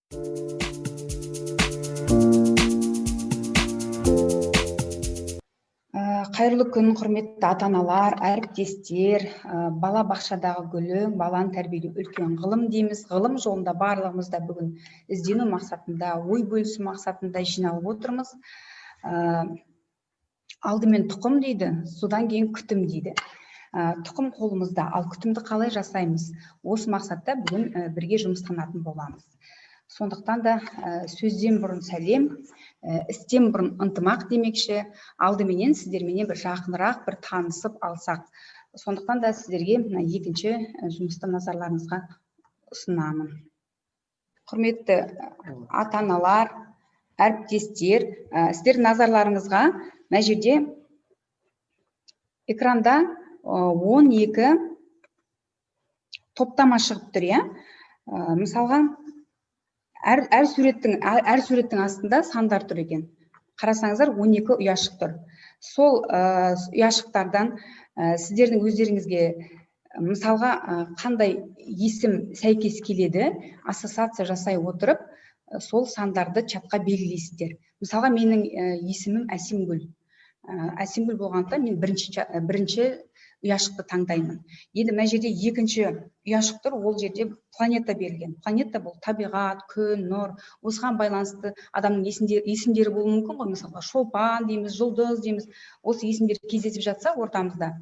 Қайырлы күн, құрметті ата-аналар, әріптестер, бала бақшадағы гүлің, баланы тәрбиелеу үлкен ғылым дейміз. Ғылым жолында барлығымызда бүгін іздену мақсатында, ой бөлісу мақсатында жиналып отырмыз. Алдымен тұқым дейді, содан кейін күтім дейді. Тұқым қолымызда, ал күтімді қалай жасаймыз? Осы мақсатта бүгін бірге жұмыстанатын боламыз. Сондықтан да сөзден бұрын сәлем, істен бұрын ынтымақ демекші, алдыменен сіздерменен бір жақынырақ бір танысып алсақ. Сондықтан да сіздерге екінші жұмысты назарларыңызға ұсынамын. Құрметті ата-аналар, әріптестер, сіздер назарларыңызға мына жерде экранда 12 топтама шығып тұр, иә? Мысалға, әр суреттің астында сандар тұр екен. Қарасаңыздар, 12 ұяшық тұр. Сол ұяшықтардан сіздердің өздеріңізге мысалға қандай есім сәйкес келеді, ассоциация жасай отырып, сол сандарды чатқа белгілейсіздер. Мысалға, менің есімім Әсемгүл. Әсемгүл болғанда мен бірінші ұяшықты таңдаймын. Енді мына жерде екінші ұяшық тұр, ол жерде планета берілген. Планета бұл табиғат, күн, нұр. Осыған байланысты адамның есімдері болуы мүмкін ғой. Мысалға, Шолпан дейміз, Жұлдыз дейміз. Осы есімдер кездесіп жатса ортамызда,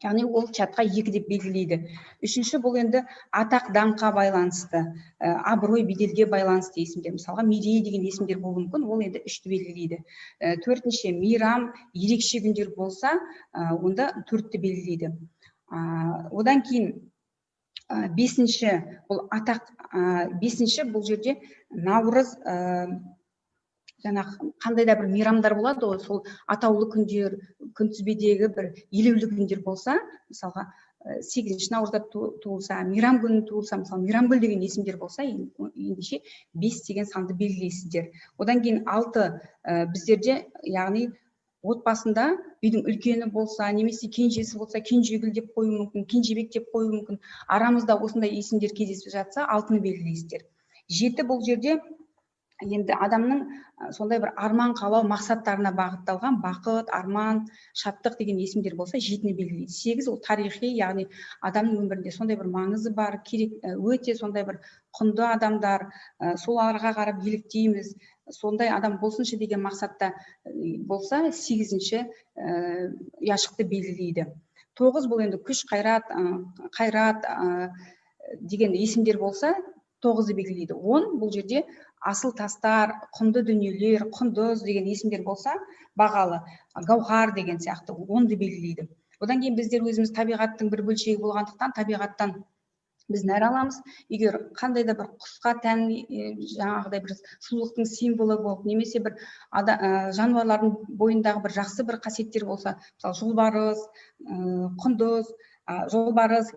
яғни ол чатқа 2 деп белгілейді. Үшінші бұл енді атақ даңққа байланысты, абырой беделге байланысты есімдер. Мысалға, Мерей деген есімдер болуы мүмкін, ол енді 3-ті белгілейді. Төртінші, мейрам, ерекше күндер болса, онда 4-ті белгілейді. Одан кейін бесінші бұл атақ, бесінші бұл жерде Наурыз, қандай да бір мейрамдар болады ғой, сол атаулы күндер, күнтізбедегі бір елеулі күндер болса, мысалға 8 наурызда туылса, мейрам күні туылса, мысалы Мейрамгүл деген есімдер болса, ендеше 5 деген санды белгілейсіздер. Одан кейін 6 біздерде, яғни отбасында үйдің үлкені болса, немесе кенжесі болса, Кенжегүл деп қою мүмкін, Кенжебек деп қою мүмкін. Арамызда осындай есімдер кездесіп жатса, 6-ны белгілейсіздер. 7 бұл жерде енді адамның сондай бір арман қалау мақсаттарына бағытталған бақыт, арман, шаттық деген есімдер болса, 7-ні белгілейді. 8 ол тарихи, яғни адамның өмірінде сондай бір маңызы бар, керек, өте сондай бір құнды адамдар, соларға қарап еліктейміз, сондай адам болсыншы деген мақсатта болса, 8-ші ұяшықты белгілейді. 9 бұл енді күш, қайрат деген есімдер болса, 9-ды белгілейді. 10 бұл жерде асыл тастар, құнды дүниелер, құндыз деген есімдер болса, бағалы, гауһар деген сияқты 10-ды белгілейді. Одан кейін біздер өзіміз табиғаттың бір бөлшегі болғандықтан, табиғаттан біз нәр аламыз. Егер қандай да бір құсқа тән, жаңағыдай бір сұлулықтың символы болып, немесе бір жануарлардың бойындағы бір жақсы бір қасиеттер болса, мысалы жолбарыс, құндыз, жолбарыс,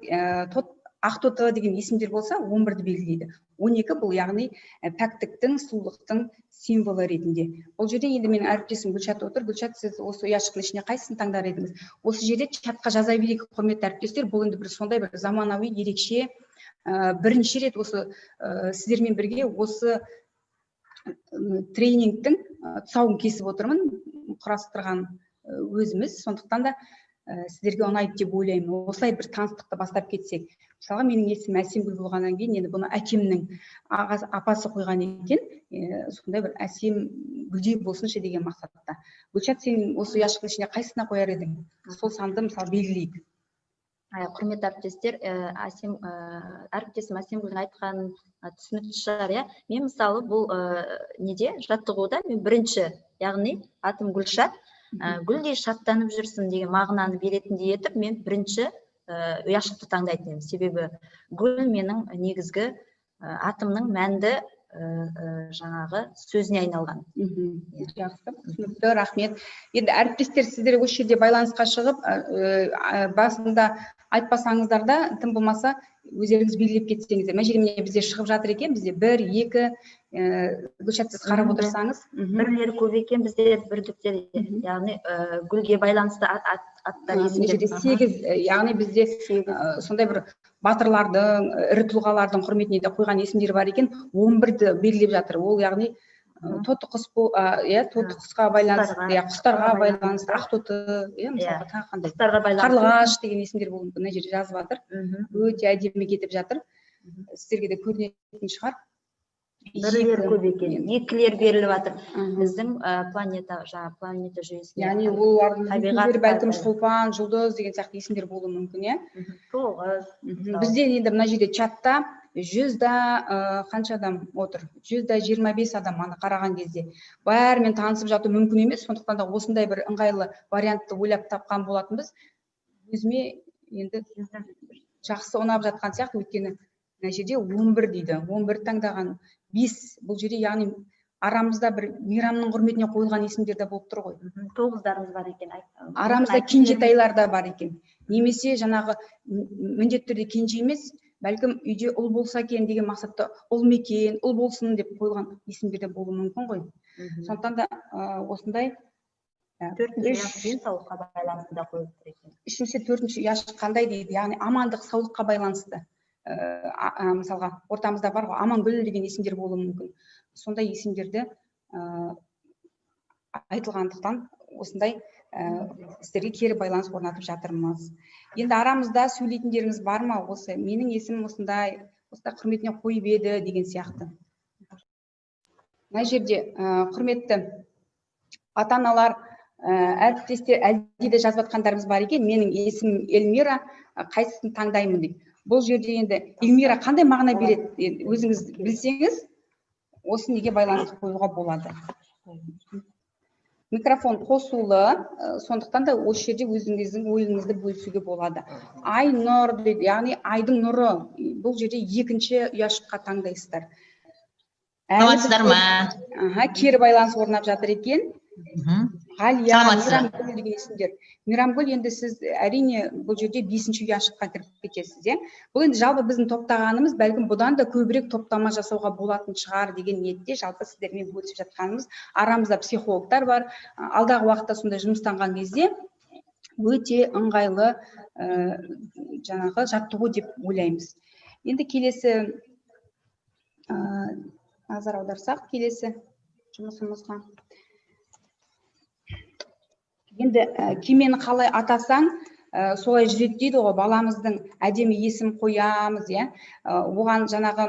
ақтоты деген есімдер болса, 11-ді белгілейді. 12 бұл яғни пәктіктің, сұлулықтың символы ретінде. Бұл жерде енді менің әріптесім Гүлшат отыр. Гүлшат, сіз осы ұяшықтың ішіне қайсысын таңдар едіңіз? Осы жерде чатқа жаза берейік, құрметті әріптестер. Бұл енді бір сондай бір заманауи, ерекше, бірінші рет осы сіздермен бірге осы тренингтің тұсауын кесіп отырмын, құрастырған өзіміз. Сондықтан да сіздерге ұнайды деп ойлаймын. Осылай бір таныстықты бастап кетсек. Мысалға, менің есімім Әсемгүл болғаннан кейін, енді бұны әкемнің апасы қойған екен, сондай бір Әсемгүлдей болсыншы деген мақсатта. Гүлшат, сен осы ұяшықтың ішіне қайсысына қояр едің? Сол санды мысалы белгілейік. Құрметті әріптестер, әріптесім Әсемгүлдің айтқан түсінікті шығар, иә. Мен мысалы бұл неде жаттығуда мен бірінші, яғни атым Гүлшат, гүлдей шаттанып жүрсін деген мағынаны беретіндей етіп, мен бірінші ұяшықты таңдайтын едім. Себебі гүл менің негізгі атымның мәнді жаңағы сөзіне айналған. Жақсы, түсінікті, рахмет. Енді әріптестер, сіздер осы жерде байланысқа шығып, басында айтпасаңыздар да, тым болмаса өздеріңіз белгілеп кетсеңіздер. Мына жерде бізде шығып жатыр екен, бізде 1, 2, Гүлшат, сіз қарап отырсаңыз. Бірлері көп екен, бізде бірдіктер, яғни гүлге байланысты аттар есімдер. 8, яғни бізде сондай бір батырлардың, ірі тұлғалардың құрметіне де қойған есімдер бар екен. 11-ді белгілеп жатыр. Ол яғни тоты құс, тоты құсқа байланысты, құстарға байланысты, ақтоты, мысалға тағы қандай, қарлығаш деген есімдер мына жерде жазып жатыр. Өте әдемі кетіп жатыр. Сіздерге де көрінетін шығар. Бірлер көп екен, екілер беріліп жатыр. Біздің планета жүйесіне. Яғни олардың есімдері бәлкім шолпан, жұлдыз деген сияқты есімдер болуы мүмкін, тоғыз. Бізде енді мына жерде чатта 100-да қанша адам отыр? 100-да 25 адам аны қараған кезде. Бәрімен танысып жату мүмкін емес, сондықтан да осындай бір ыңғайлы вариантты ойлап тапқан болатынбыз. Өзіме енді жақсы ұнап жатқан сияқты, өйткені мына жерде 11 дейді. 11 таңдаған 5, бұл жерде яғни арамызда бір мейрамның құрметіне қойылған есімдер де болып тұр ғой. 9-дарымыз бар екен. Арамызда кенжетайлар да бар екен. Немесе жаңағы міндетті түрде кенже емес, бәлкім үйде ұл болса екен деген мақсатта ұл мекен, ұл болсын деп қойылған есімдер де болуы мүмкін ғой. Сондықтан да осындай 4-ші ұяшық денсаулыққа байланысты да қойылып тұр екен. 3-ші 4-ші ұяшық қандай дейді, яғни амандық, саулыққа байланысты. Мысалға ортамызда бар ғой, Амангүл деген есімдер болуы мүмкін. Сондай есімдерді айтылғандықтан осындай сіздерге кері байланыс орнатып жатырмыз. Енді арамызда сөйлейтіндеріңіз бар ма? Осы менің есімім осындай құрметіне қойып еді деген сияқты. Мына жерде құрметті ата-аналар, әріптестер, әлде де жазып жатқандарымыз бар екен. Менің есімім Эльмира, қайсысын таңдаймын дейді. Бұл жерде енді Эльмира қандай мағына береді? Өзіңіз білсеңіз, осы неге байланысты қоюға болады. Микрофон қосулы, сондықтан да осы жерде өзіңіздің ойыңызды бөлісуге болады. Ай нұр дейді, яғни айдың нұры. Бұл жерде 2-ші ұяшыққа таңдайсыздар. Саламатсыздар ма? Кері байланыс орнап жатыр екен. Ғалия, Мейрамгүл деген есімдер. Мейрамгүл, енді сіз әрине бұл жерде 5-ші ұяшыққа кіріп кетесіз. Бұл енді жалпы біздің топтағанымыз, бәлкім бұдан да көбірек топтама жасауға болатын шығар деген ниетте жалпы сіздермен бөлісіп жатқанымыз. Арамызда психологтар бар. Алдағы уақытта сондай жұмыстанған кезде өте ыңғайлы жаңағы жаттығу деп ойлаймыз. Енді келесі назар аударсақ, келесі жұмысымызға. Енді кемені қалай атасаң, солай жүреді дейді ғой, баламыздың әдемі есім қоямыз, оған жаңағы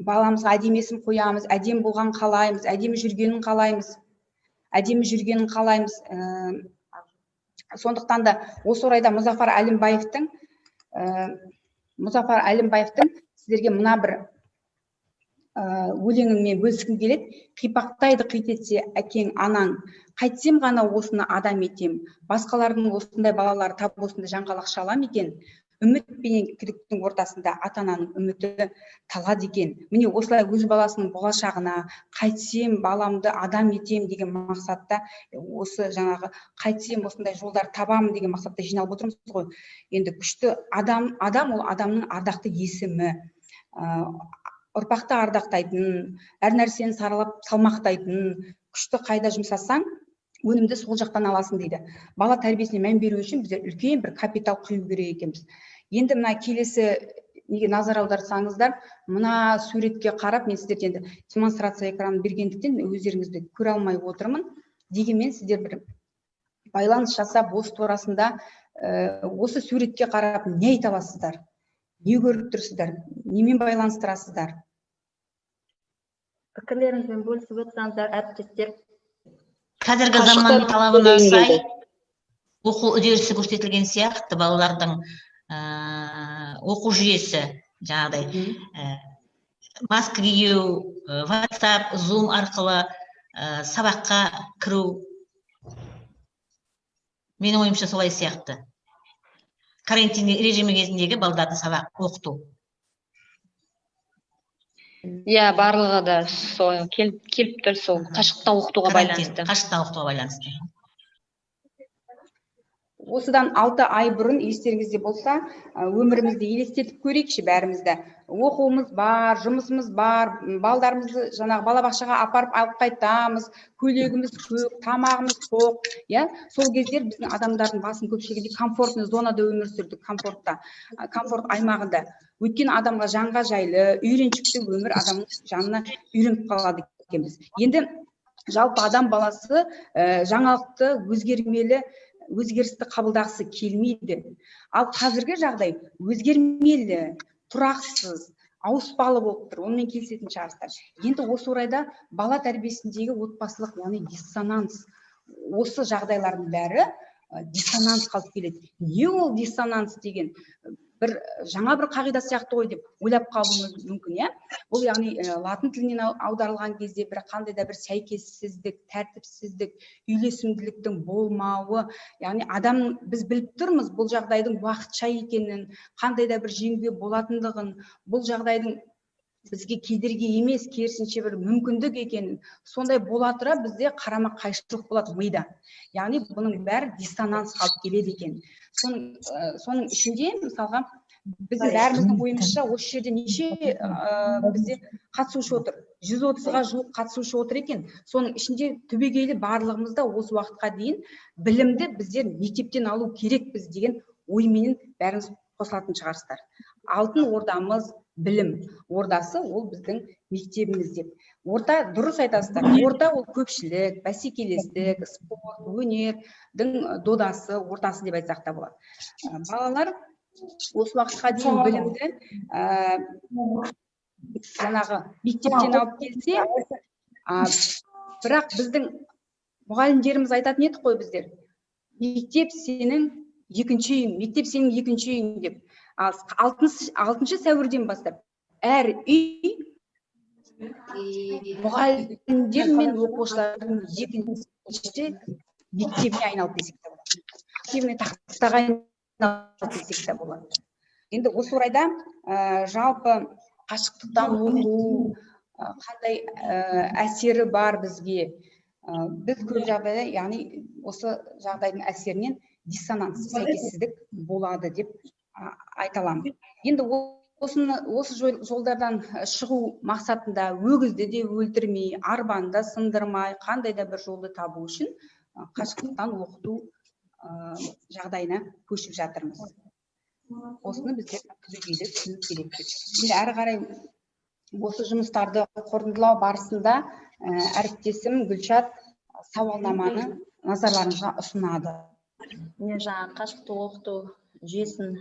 баламызға әдемі есім қоямыз, әдемі болған қалаймыз, әдемі жүргенін қалаймыз. Сондықтан да осы орайда Мұзафар Әлімбаевтың сіздерге мына бір өлеңімен бөліскім келеді. Қипақтайды қит етсе әкең анаң, қайтсем ғана осыны адам етем, басқалардың осындай балалары тап осындай жаңғалақ шалам екен, үміт пенен күдіктің ортасында ата-ананың үміті талады екен. Міне осылай өз баласының болашағына қайтсем баламды адам етем деген мақсатта, осы жаңағы қайтсем осындай жолдар табамын деген мақсатта жиналып отырмыз ғой. Енді күшті адам ол адамның ардақты есімі, ұрпақты ардақтайтын, әр нәрсені саралап салмақтайтын, күшті қайда жұмсасаң, өнімді сол жақтан аласың дейді. Бала тәрбиесіне мән беру үшін біздер үлкен бір капитал құю керек екенбіз. Енді мына келесі неге назар аударсаңыздар, мына суретке қарап, мен сіздерге енді демонстрация экранын бергендіктен өздеріңізді көре алмай отырмын. Дегенмен сіздер бір байланыс жасап, осы турасында осы суретке қарап не айта аласыздар? Не көріп тұрсыздар? Немен байланыстырасыздар? Пікірлеріңізбен бөлісіп отырсаңыздар, әріптестер. Қазіргі заман талабына сай оқу үдерісі көрсетілген сияқты балалардың оқу жүйесі жаңағыдай маска кию, WhatsApp, Zoom арқылы сабаққа кіру. Менің ойымша солай сияқты. Карантин режимі кезіндегі балдарды сабақ оқыту. Барлығы да сол келіп тұр, сол қашықтан оқытуға байланысты. Қашықтан оқытуға байланысты. осыдан 6 ай бұрын естеріңізде болса, өмірімізді елестетіп көрейікші бәрімізді. Оқуымыз бар, жұмысымыз бар, балдарымызды жаңағы балабақшаға апарып алып қайтамыз, көйлегіміз көк, тамағымыз тоқ, иә? Сол кездер біздің адамдардың басым көпшілігінде комфортный зонада өмір сүрдік, комфорт аймағында. Өйткені адамға жанға жайлы, үйреншікті өмір адамның жанына үйреніп қалады екенбіз. Енді жалпы адам баласы жаңалықты, өзгермелі өзгерісті қабылдағысы келмейді. Ал қазіргі жағдай өзгермелі, тұрақсыз, ауыспалы болып тұр. Онымен келісетін шығарсыздар. Енді осы орайда бала тәрбиесіндегі отбасылық, яғни диссонанс, осы жағдайлардың бәрі диссонанс қалып келеді. Не ол диссонанс деген? Жаңа бір қағида сияқты ғой деп ойлап қалуымыз мүмкін, иә? Бұл яғни латын тілінен аударылған кезде бір қандай да бір сәйкессіздік, тәртіпсіздік, үйлесімділіктің болмауы, яғни біз біліп тұрмыз бұл жағдайдың уақытша екенін, қандай да бір жеңуге болатындығын, бұл жағдайдың бізге кедергі емес, керісінше бір мүмкіндік екенін, сондай бола тұра бізде қарама қайшылық болады мида. Яғни бұның бәрі диссонанс қалып келеді екен. Соның ішінде, мысалға, біздің бәріміздің ойымызша осы жерде неше бізде қатысушы отыр? 130-ға жуық қатысушы отыр екен. Соның ішінде түбегейлі барлығымызда осы уақытқа дейін білімді біздер мектептен алу керекпіз деген ойменен бәріміз қосылатын шығарсыздар. Алтын ордамыз, білім ордасы ол біздің мектебіміз деп. Орта, дұрыс айтасыздар. Орта ол көпшілік, бәсекелестік, спорт, өнердің додасы, ортасы деп айтсақ та болады. Балалар осы уақытқа дейін білімді жаңағы мектептен алып келсе, бірақ біздің мұғалімдеріміз айтатын едік қой біздер. Мектеп сенің екінші үйің, мектеп сенің екінші үйің деп. 6 сәуірден бастап әр үй мұғалімдер мен оқушылардың екінші мектебіне айналып десек те болады. Мектебіне тақтаға айналып десек те болады. Енді осы орайда жалпы қашықтықтан оқу қандай әсері бар бізге? Біз көп жағдайда, яғни осы жағдайдың әсерінен диссонанс, сәйкессіздік болады деп айта аламын. Енді осы жолдардан шығу мақсатында өгізді де өлтірмей, арбаны да сындырмай, қандай да бір жолды табу үшін қашықтықтан оқыту жағдайына көшіп жатырмыз. Осыны біздер түбегейлі түсіну керек. Енді әрі қарай осы жұмыстарды қорытындылау барысында әріптесім Гүлшат сауалнаманы назарларыңызға ұсынады. Мен жаңа қашықтық оқыту жүйесін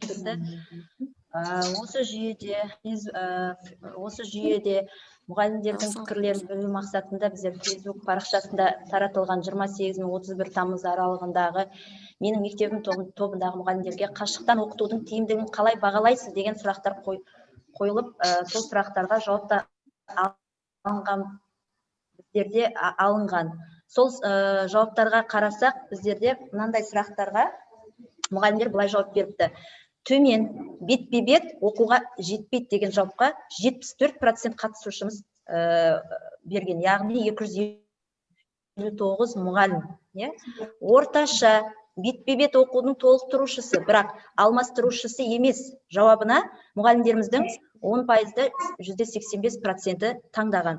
түсіндірді. Осы жүйеде мұғалімдердің пікірлерін білу мақсатында біздер Facebook парақшасында таратылған 28 мен 31 тамыз аралығындағы менің мектебім тобындағы мұғалімдерге қашықтан оқытудың тиімділігін қалай бағалайсыз деген сұрақтар қойылып, сол сұрақтарға жауапта алынған. Сол жауаптарға қарасақ, біздерде мынандай сұрақтарға мұғалімдер былай жауап беріпті. Төмен бет-бе-бет оқуға жетпейді деген жауапқа 74% қатысушымыз берген, яғни 259 мұғалім. Орташа бет-бе-бет оқудың толықтырушысы, бірақ алмастырушысы емес жауабына мұғалімдеріміздің 10%-ды 185% таңдаған.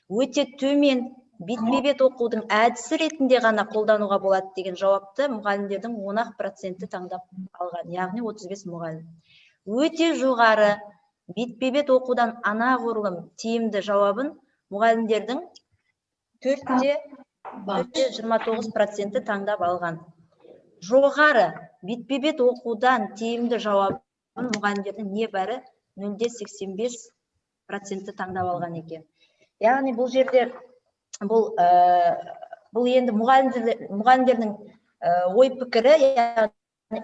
Өте төмен бет-бе-бет оқудың әдісі ретінде ғана қолдануға болады деген жауапты мұғалімдердің 10% таңдап алған, яғни 35 мұғалім. Өте жоғары бет-бе-бет оқудан анағұрлым тиімді жауабын мұғалімдердің 4,29% таңдап алған. Жоғары бет-бе-бет оқудан тиімді жауабын мұғалімдердің небәрі 0,85% таңдап алған екен. Яғни бұл жерде бұл енді мұғалімдердің ой пікірі,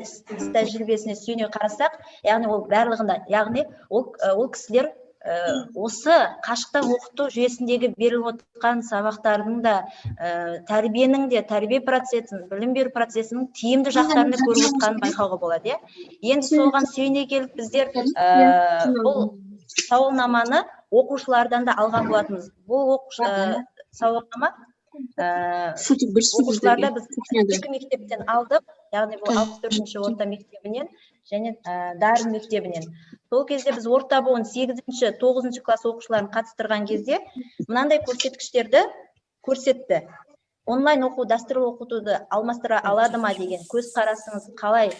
іс тәжірибесіне сүйене қарасақ, яғни ол барлығында, яғни ол кісілер осы қашықтан оқыту жүйесіндегі беріліп отырған сабақтардың да тәрбиенің де, тәрбие процесін, білім беру процесінің тиімді жақтарында көріп отырғанын байқауға болады. Енді соған сүйене келіп біздер бұл сауалнаманы оқушылардан да алған болатынбыз. Бұл сауалнама оқушыларда біз екі мектептен алдық, яғни бұл 64-ші орта мектебінен және Дарын мектебінен. Сол кезде біз орта буын 8-ші, 9-ші класс оқушыларын қатыстырған кезде мынандай көрсеткіштерді көрсетті. Онлайн оқу дәстүрлі оқытуды алмастыра алады ма деген көзқарасыңыз қалай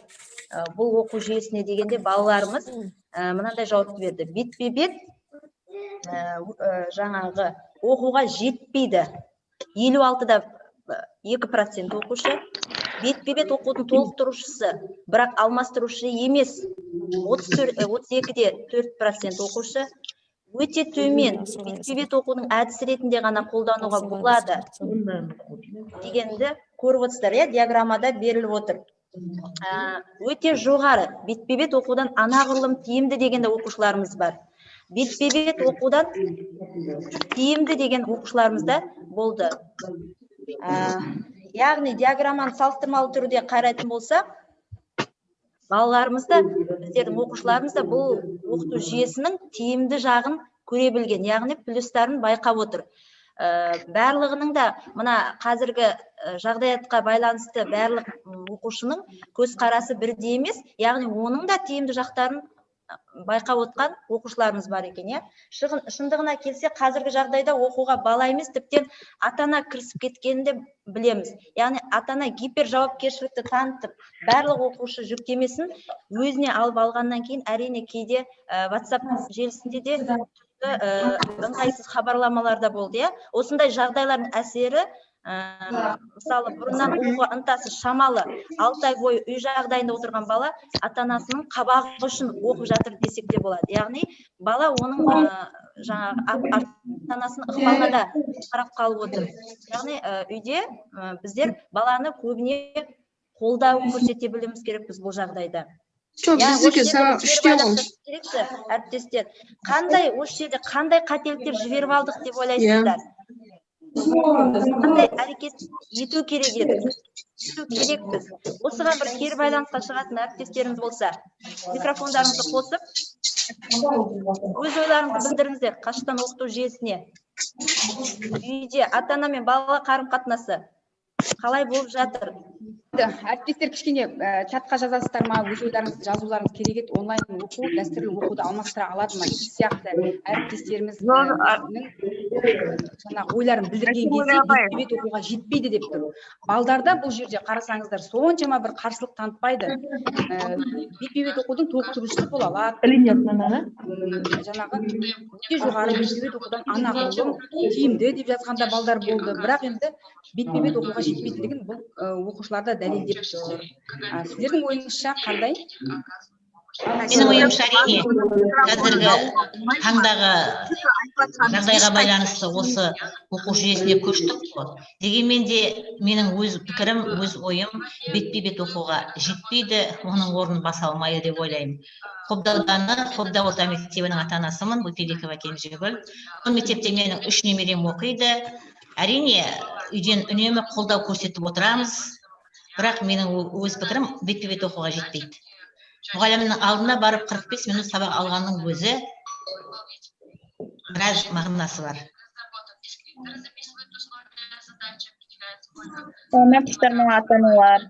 бұл оқу жүйесіне дегенде балаларымыз мынандай жауап берді. Бетпе-бет жаңағы оқуға жетпейді. 56-да 2% оқушы, бетпе-бет оқудың толықтырушысы, бірақ алмастырушы емес. 32-де 4% оқушы, өте төмен, бетпе-бет оқудың әдісі ретінде ғана қолдануға болады дегенді көріп отырсыздар, диаграммада беріліп отыр. Өте жоғары, бетпе-бет оқудан анағұрлым тиімді дегенде оқушыларымыз бар. Бетпе-бет оқудан тиімді деген оқушыларымыз да болды. Яғни диаграмманы салыстырмалы түрде қарайтын болсақ, балаларымыз да, біздердің оқушыларымыз да бұл оқыту жүйесінің тиімді жағын көре білген, яғни плюстарын байқап отыр. Барлығының да мына қазіргі жағдаятқа байланысты барлық оқушының көзқарасы бірдей емес, яғни оның да тиімді жақтарын байқап отқан оқушыларымыз бар екен. Шындығына келсе, қазіргі жағдайда оқуға бала емес, тіптен ата-ана кірісіп кеткенін де білеміз. Яғни ата-ана гипер жауапкершілікті танытып, барлық оқушы жүктемесін өзіне алып алғаннан кейін, әрине кейде WhatsApp желісінде де ыңғайсыз хабарламалар да болды. Осындай жағдайлардың әсері, мысалы, бұрыннан оқуға ынтасы шамалы 6 ай бойы үй жағдайында отырған бала ата-анасының қабағы үшін оқып жатыр десек те болады. Яғни бала оның ата-анасының ықпалына да қарап қалып отыр. Яғни үйде біздер баланы көбіне қолдау көрсете білуіміз керек біз бұл жағдайда. Әріптестер, қандай осы жерде қандай қателіктер жіберіп алдық деп ойлайсыздар? Қандай әрекет ету керек еді? Керекпіз. Осыған бір кері байланысқа шығатын әріптестеріміз болса, микрофондарыңызды қосып, өз ойларыңызды білдіріңіздер қашықтан оқыту жүйесіне. Үйде ата-ана мен бала қарым-қатынасы қалай болып жатыр? Әріптестер, кішкене чатқа жазасыздар ма, өз ойларыңызды жазуларыңыз керек еді. Онлайн оқу дәстүрлі оқуды алмастыра алады ма? Сіз сияқты әріптестеріміздің ойларын білдірген кезде бетпе-бет оқуға жетпейді деп тұр. Балдарда бұл жерде қарасаңыздар соншама бір қарсылық танытпайды. Бетпе-бет оқудың толықтырушысы бола алады. Жаңағы өте жоғары бетпе-бет оқудан анағұрлым тиімді деп жазғанда балдар болды. Бірақ енді бетпе-бет оқуға жетпейді деген бұл оқушыларда дәлелдеп тұр. Сіздердің ойыңызша қандай? Менің ойымша, әрине, қазіргі таңдағы жағдайға байланысты осы оқу жүйесіне көштік қой. Дегенмен де менің өз пікірім, өз ойым, бетпе-бет оқуға жетпейді, оның орнын баса алмайды деп ойлаймын. Қобда орта мектебінің ата-анасымын, Бөкелекова Кенжегүл. Бұл мектепте менің 3 немерем оқиды. Әрине, үйден үнемі қолдау көрсетіп отырамыз. Бірақ менің өз пікірім, бетпе-бет оқуға жетпейді. Мұғалімнің алдына барып 45 минут сабақ алғанның өзі біраз мағынасы бар. ата-аналар.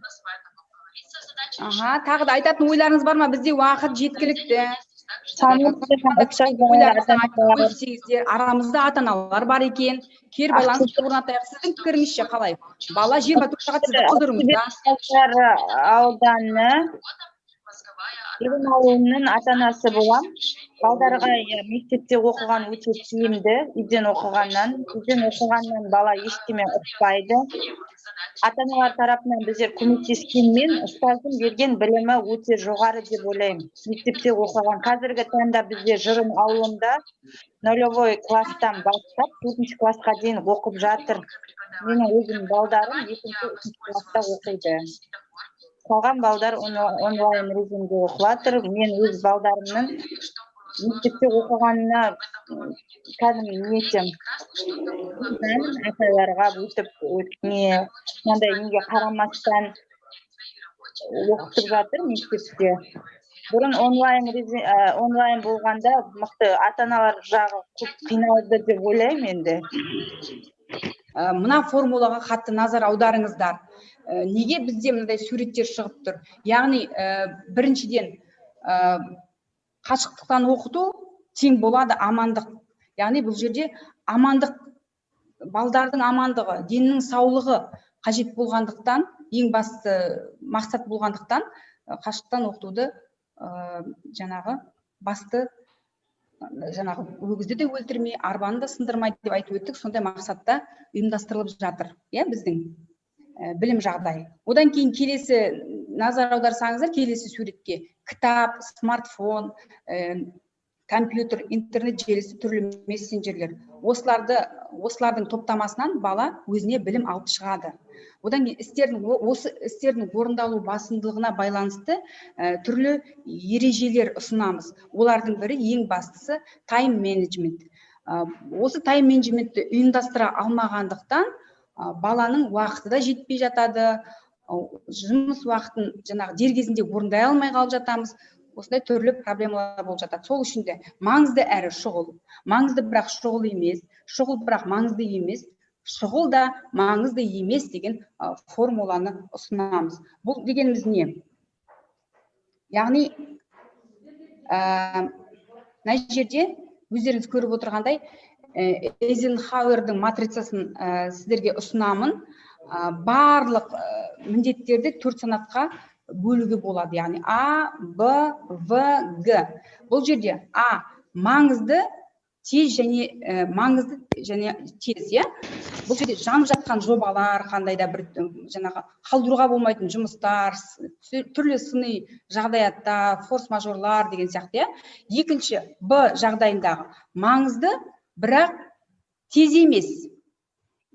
Тағы да айтатын ойларыңыз бар ма? Бізде уақыт жеткілікті. Арамызда ата-аналар бар екен. Кері байланысты орнатайық. Сіздің пікіріңізше қалай? Бала 24 сағат сіздің құзырыңызда. Ауданы ауылының ата-анасы болам. Балдарға мектепте оқыған өте тиімді, үйден оқығаннан бала ештеме ұқпайды. Ата-аналар тарапынан біздер көмектескенмен, ұстаздың берген білімі өте жоғары деп ойлаймын. Мектепте оқыған. Қазіргі таңда бізде Жырым ауылында 0 класстан бастап 4 классқа дейін оқып жатыр. Менің өзім балдарым 2-3 класста оқиды. Қалған балдар онлайн режимде оқылатыр. Мен өз балдарымның мектепте оқығанына кәдімгі нетем. Аталарға өтіп неге қарамастан оқытып жатыр мектепте. Бұрын онлайн болғанда мықты ата-аналар жағы көп қиналды деп ойлаймын енді. мына формулаға қатты назар аударыңыздар. Неге бізде мындай суреттер шығып тұр? Яғни біріншіден қашықтықтан оқыту тең болады амандық. Яғни бұл жерде амандық, балдардың амандығы, деннің саулығы қажет болғандықтан, ең басты мақсат болғандықтан қашықтан оқытуды жаңағы басты өгізді де өлтірмей, арбаны да сындырмай деп айтып өттік. Сондай мақсатта ұйымдастырылып жатыр, біздің білім жағдайы. Одан кейін келесі назар аударсаңыздар, келесі суретке кітап, смартфон, компьютер, интернет желісі, түрлі мессенджерлер. Осылардың топтамасынан бала өзіне білім алып шығады. Одан кейін осы істердің орындалу басымдылығына байланысты түрлі ережелер ұсынамыз. Олардың бірі ең бастысы тайм менеджмент. Осы тайм менеджментті ұйымдастыра алмағандықтан баланың уақыты да жетпей жатады, жұмыс уақытын дер кезінде орындай алмай қалып жатамыз. Осындай түрлі проблемалар болып жатады. Сол үшін де маңызды әрі шұғыл, маңызды бірақ шұғыл емес, шұғыл бірақ маңызды емес, шұғыл да маңызды емес деген формуланы ұсынамыз. Бұл дегеніміз не? Яғни, мына жерде өздеріңіз көріп отырғандай, Эйзенхауэрдің матрицасын сіздерге ұсынамын. Барлық міндеттерді 4 санатқа бөлуге болады. Яғни А, Б, В, Г. Бұл жерде А маңызды, тез және тез. Бұл жерде жанып жатқан жобалар, қандай да бір қалдыруға болмайтын жұмыстар, түрлі сыни жағдаятта, форс-мажорлар деген сияқты. Екінші Б жағдайындағы маңызды, бірақ тез емес.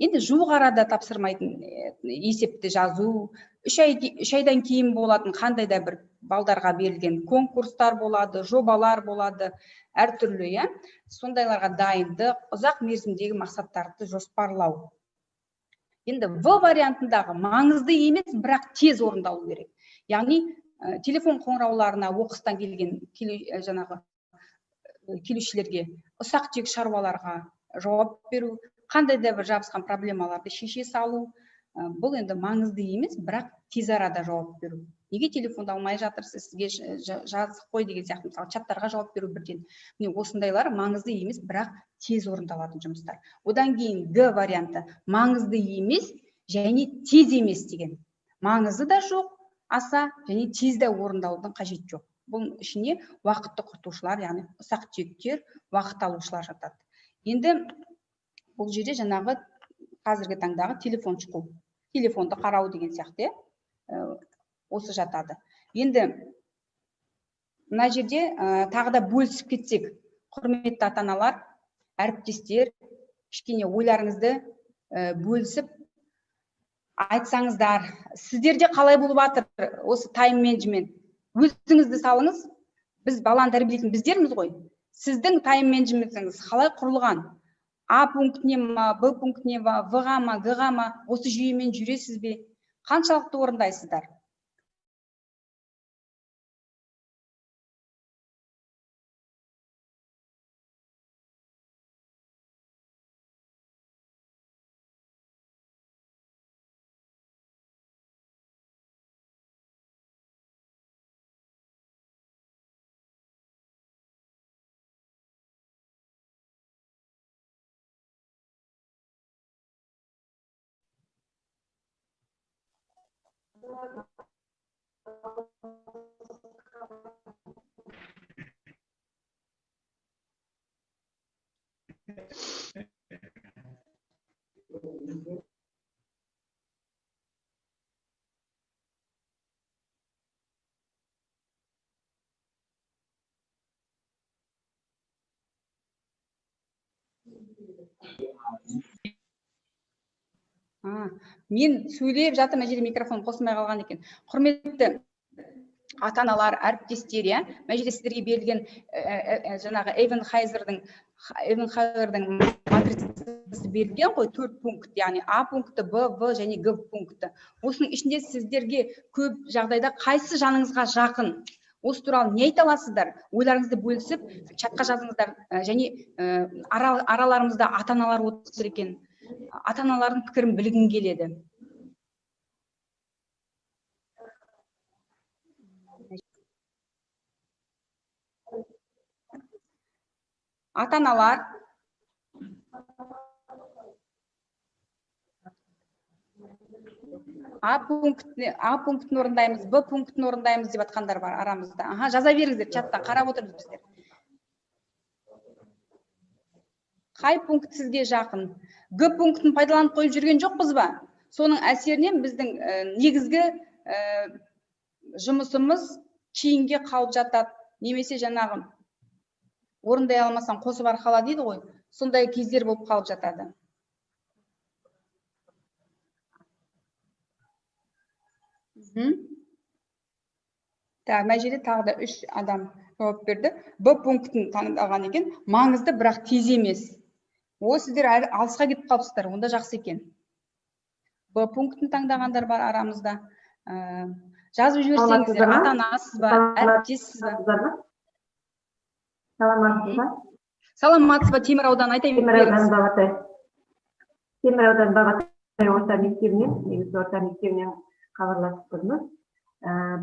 Енді жуық арада тапсырмайтын есепті жазу, 3 айдан кейін болатын қандай да бір балдарға берілген конкурстар болады, жобалар болады, әртүрлі, сондайларға дайындық, ұзақ мерзімдегі мақсаттарды жоспарлау. Енді В вариантындағы маңызды емес, бірақ тез орындалу керек. Яғни телефон қоңырауларына, оқыстан келген келушілерге, ұсақ түйек шаруаларға жауап беру, қандай да бір жабысқан проблемаларды шеше салу. Бұл енді маңызды емес, бірақ тез арада жауап беру. Неге телефонды алмай жатырсыз, сізге жазып қой деген сияқты, мысалы чаттарға жауап беру бірден. Осындайлар маңызды емес, бірақ тез орындалатын жұмыстар. Одан кейін Г варианты маңызды емес және тез емес деген. Маңызды да жоқ, аса және тез де орындалудың қажет жоқ. Бұл ішіне уақытты құртушылар, яғни ұсақ түйектер, уақыт алушылар жатады. Енді бұл жерде жаңағы қазіргі таңдағы телефон шұқу, телефонды қарау деген сияқты осы жатады. Енді мына жерде тағы да бөлісіп кетсек, құрметті ата-аналар, әріптестер, кішкене ойларыңызды бөлісіп айтсаңыздар, сіздерде қалай болып жатыр осы тайм менеджмент? Өзіңізді салыңыз, біз баланы тәрбиелейтін біздерміз ғой. Сіздің тайм менеджментіңіз қалай құрылған? А пунктіне ма, Б пунктіне ма, В-ға ма, Г-ға ма, осы жүйемен жүресіз бе? Қаншалықты орындайсыздар? Мен сөйлеп жатыр, мына жерде микрофон қосылмай қалған екен. Құрметті ата-аналар, әріптестер, мына жерде сіздерге берілген жаңағы Эйзенхауэрдің матрицасы берілген ғой, 4 пункт, яғни А пункті, Б, В және Г пункті. Осының ішінде сіздерге көп жағдайда қайсы жаныңызға жақын? Осы туралы не айта аласыздар? Ойларыңызды бөлісіп, чатқа жазыңыздар, және араларымызда ата-аналар отыр екен. ата-аналардың пікірін білгім келеді. Ата-аналар А пунктін орындаймыз, Б пунктін орындаймыз деп атқандар бар арамызда. Аха, жаза беріңіздер, чаттан қарап отырмыз біздер. Қай пункт сізге жақын? Г пунктін пайдаланып қойып жүрген жоқпыз ба? Соның әсерінен біздің негізгі жұмысымыз кейінге қалып жатады. Немесе жаңағы орындай алмасаң қосып арқала дейді ғой. Сондай кездер болып қалып жатады. Мына жерде тағы да 3 адам жауап берді. Б пунктін таңдаған екен. Маңызды, бірақ тез емес. О, сіздер алысқа кетіп қалыпсыздар, онда жақсы екен. Б пунктін таңдағандар бар арамызда. Жазып жіберсеңіздер, ата-анасыз ба, әріптессіз ба? Саламатсыз ба, Темір ауданы айта беріңіз. Темір ауданы Бағатай орта мектебінен, негізгі орта мектебінен хабарласып тұрмыз.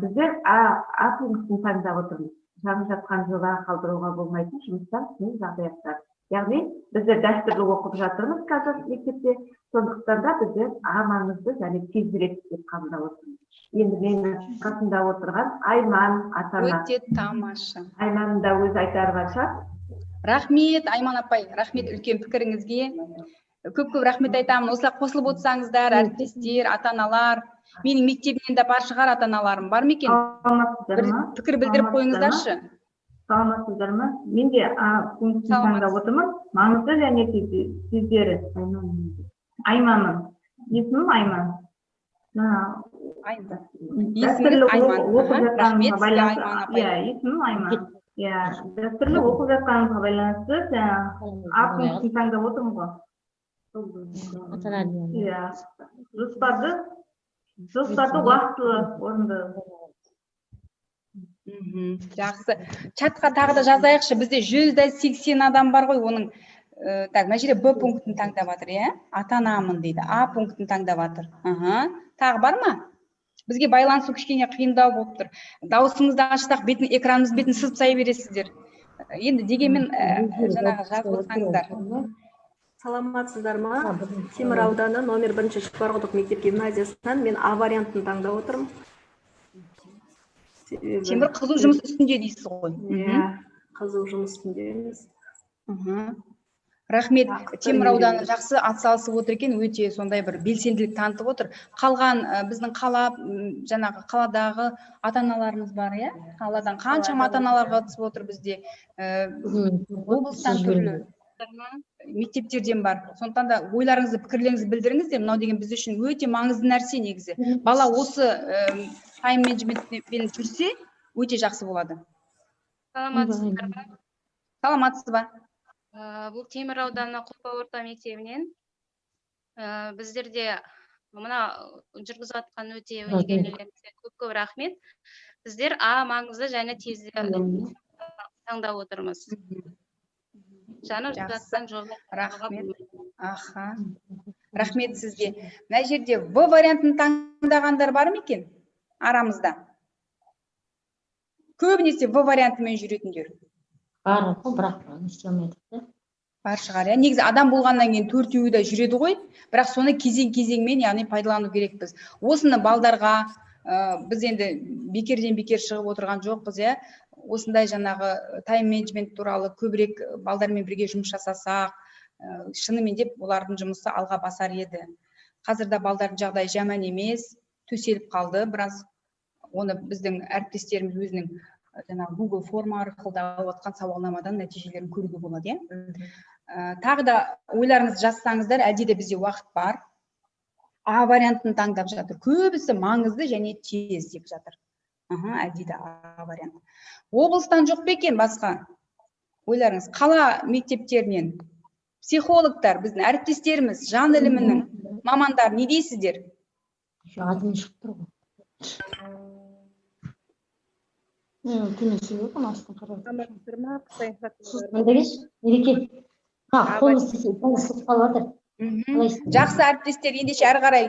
Біздер А пунктін таңдап отырмыз. Жанып жатқан жылға қалдыруға болмайтын жұмыстар мен жағдаяттар. Яғни біздер дәстүрлі оқып жатырмыз қазір мектепте, сондықтан да біздер А маңызды және тезірек деп қабылдап отырмыз. Енді менің қасымда отырған Айман ата-ана. Өте тамаша. Айманның да өзі айтары бар шығар. Рахмет, Айман апай, рахмет үлкен пікіріңізге. Көп-көп рахмет айтамын. Осылай қосылып отырсаңыздар, әріптестер, ата-аналар. Менің мектебімнен де бар шығар ата-аналарым, бар ма екен? Пікір білдіріп қойыңыздаршы. Саламатсыздар ма? Мен де А пунктін таңдап отырмын. Маңызды және тездері. Айманмын. Есімім Айман. Дәстүрлі оқып жатқанымызға байланысты. Есімім Айман. Дәстүрлі оқып жатқанымызға байланысты А пунктін таңдап отырмын ғой. Жоспарды уақытылы орынды. Жақсы. Чатқа тағы да жазайықшы. Бізде 180 адам бар ғой, оның мына жерде Б пунктін таңдап жатыр, иә? Ата-анамын дейді. А пунктін таңдап жатыр. Тағы бар ма? Бізге байланысу кішкене қиындау болып тұр. Дауысыңызды ашсақ, экранымыз бетін сызып сай бересіздер. Енді дегенмен жаңағы жазып отырсаңыздар. Саламатсыздар ма? Темір ауданы номер 1 Шұбарқұдық мектеп гимназиясынан мен А вариантын таңдап отырмын. Темір қызу жұмыс үстінде дейсіз ғой. Қызу жұмыс үстіндеміз. Рахмет. Темір ауданы жақсы атсалысып отыр екен, өте сондай бір белсенділік танытып отыр. Қалған біздің жаңағы қаладағы ата-аналарымыз бар, иә? Қаладан қаншама ата-аналар қатысып отыр бізде. Облыстан түрлі мектептерден бар. Сондықтан да ойларыңызды, пікірлеріңізді білдіріңіздер. Мынау деген біз үшін өте маңызды нәрсе негізі. Бала осы тайм-менеджментпен жүрсе, өте жақсы болады. Саламатсыз ба? Бұл Темір ауданы Қопа орта мектебінен. Біздерде мына жүргізіп жатқан өте өнегелілеріңізге көп рахмет. Біздер А маңызды және тезді таңдап отырмыз. Жанып жатқан жолы. Рахмет. Рахмет сізге. Мына жерде В вариантын таңдағандар бар ма екен арамызда? Көбінесе В вариантымен жүретіндер. Бар, бірақ не істемейді. Бар шығар. Негізі адам болғаннан кейін төртеуі де жүреді ғой, бірақ соны кезең-кезеңмен, яғни пайдалану керекпіз. Осыны балдарға біз енді бекерден бекер шығып отырған жоқпыз, иә. Осындай жаңағы тайм-менеджмент туралы көбірек балдармен бірге жұмыс жасасақ, шынымен деп олардың жұмысы алға басар еді. Қазірде балдардың жағдайы жаман емес, төселіп қалды. Біраз оны біздің әріптестеріміз өзінің жаңағы Google форма арқылы алып сауалнамадан нәтижелерін көруге болады, иә. Тағы да ойларыңызды жазсаңыздар, әлде де бізде уақыт бар. А вариантын таңдап жатыр. Көбісі маңызды және тез деп жатыр. Әлде де А вариант. Облыстан жоқ па екен басқа? Ойларыңыз, қала мектептерінен, психологтар, біздің әріптестеріміз, жан ілімінің мамандар, не дейсіздер? Адым шығып тұр ғой. Күнесі жоқ, астын қарап. Нереке. Қолыңыз қалып жатыр. Жақсы әріптестер, ендеше әрі қарай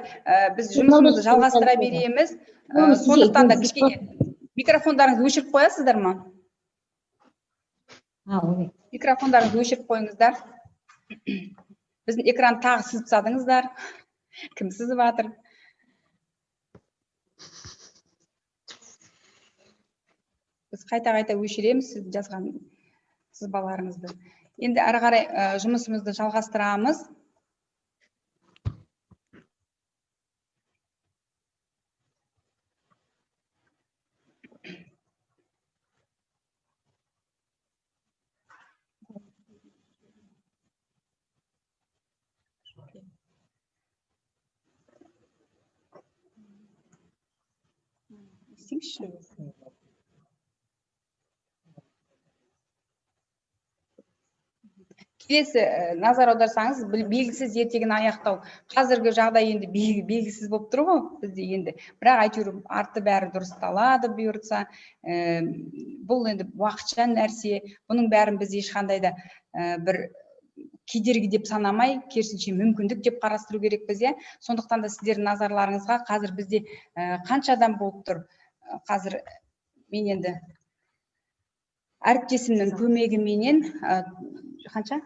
біз жұмысымызды жалғастыра береміз. Сондықтан да кішкене микрофондарыңызды өшіріп қоясыздар ма? Микрофондарыңызды өшіріп қойыңыздар. Біздің экран тағы сызып тастадыңыздар. Кім сызып жатыр? Біз қайта өшіреміз сіз жазған сызбаларыңызды. Енді әрі қарай жұмысымызды жалғастырамыз. Келесі назар аударсаңыз, белгісіз ертегіні аяқтау. Қазіргі жағдай енді белгісіз болып тұр ғой бізде енді. Бірақ әйтеуір арты бәрі дұрысталады бұйыртса. Бұл енді уақытша нәрсе. Бұның бәрін біз ешқандай да бір кедергі деп санамай, керісінше мүмкіндік деп қарастыру керекпіз, иә. Сондықтан да сіздердің назарларыңызға қазір бізде қанша адам болып тұр? Қазір мен енді әріптесімнің көмегіменен қанша?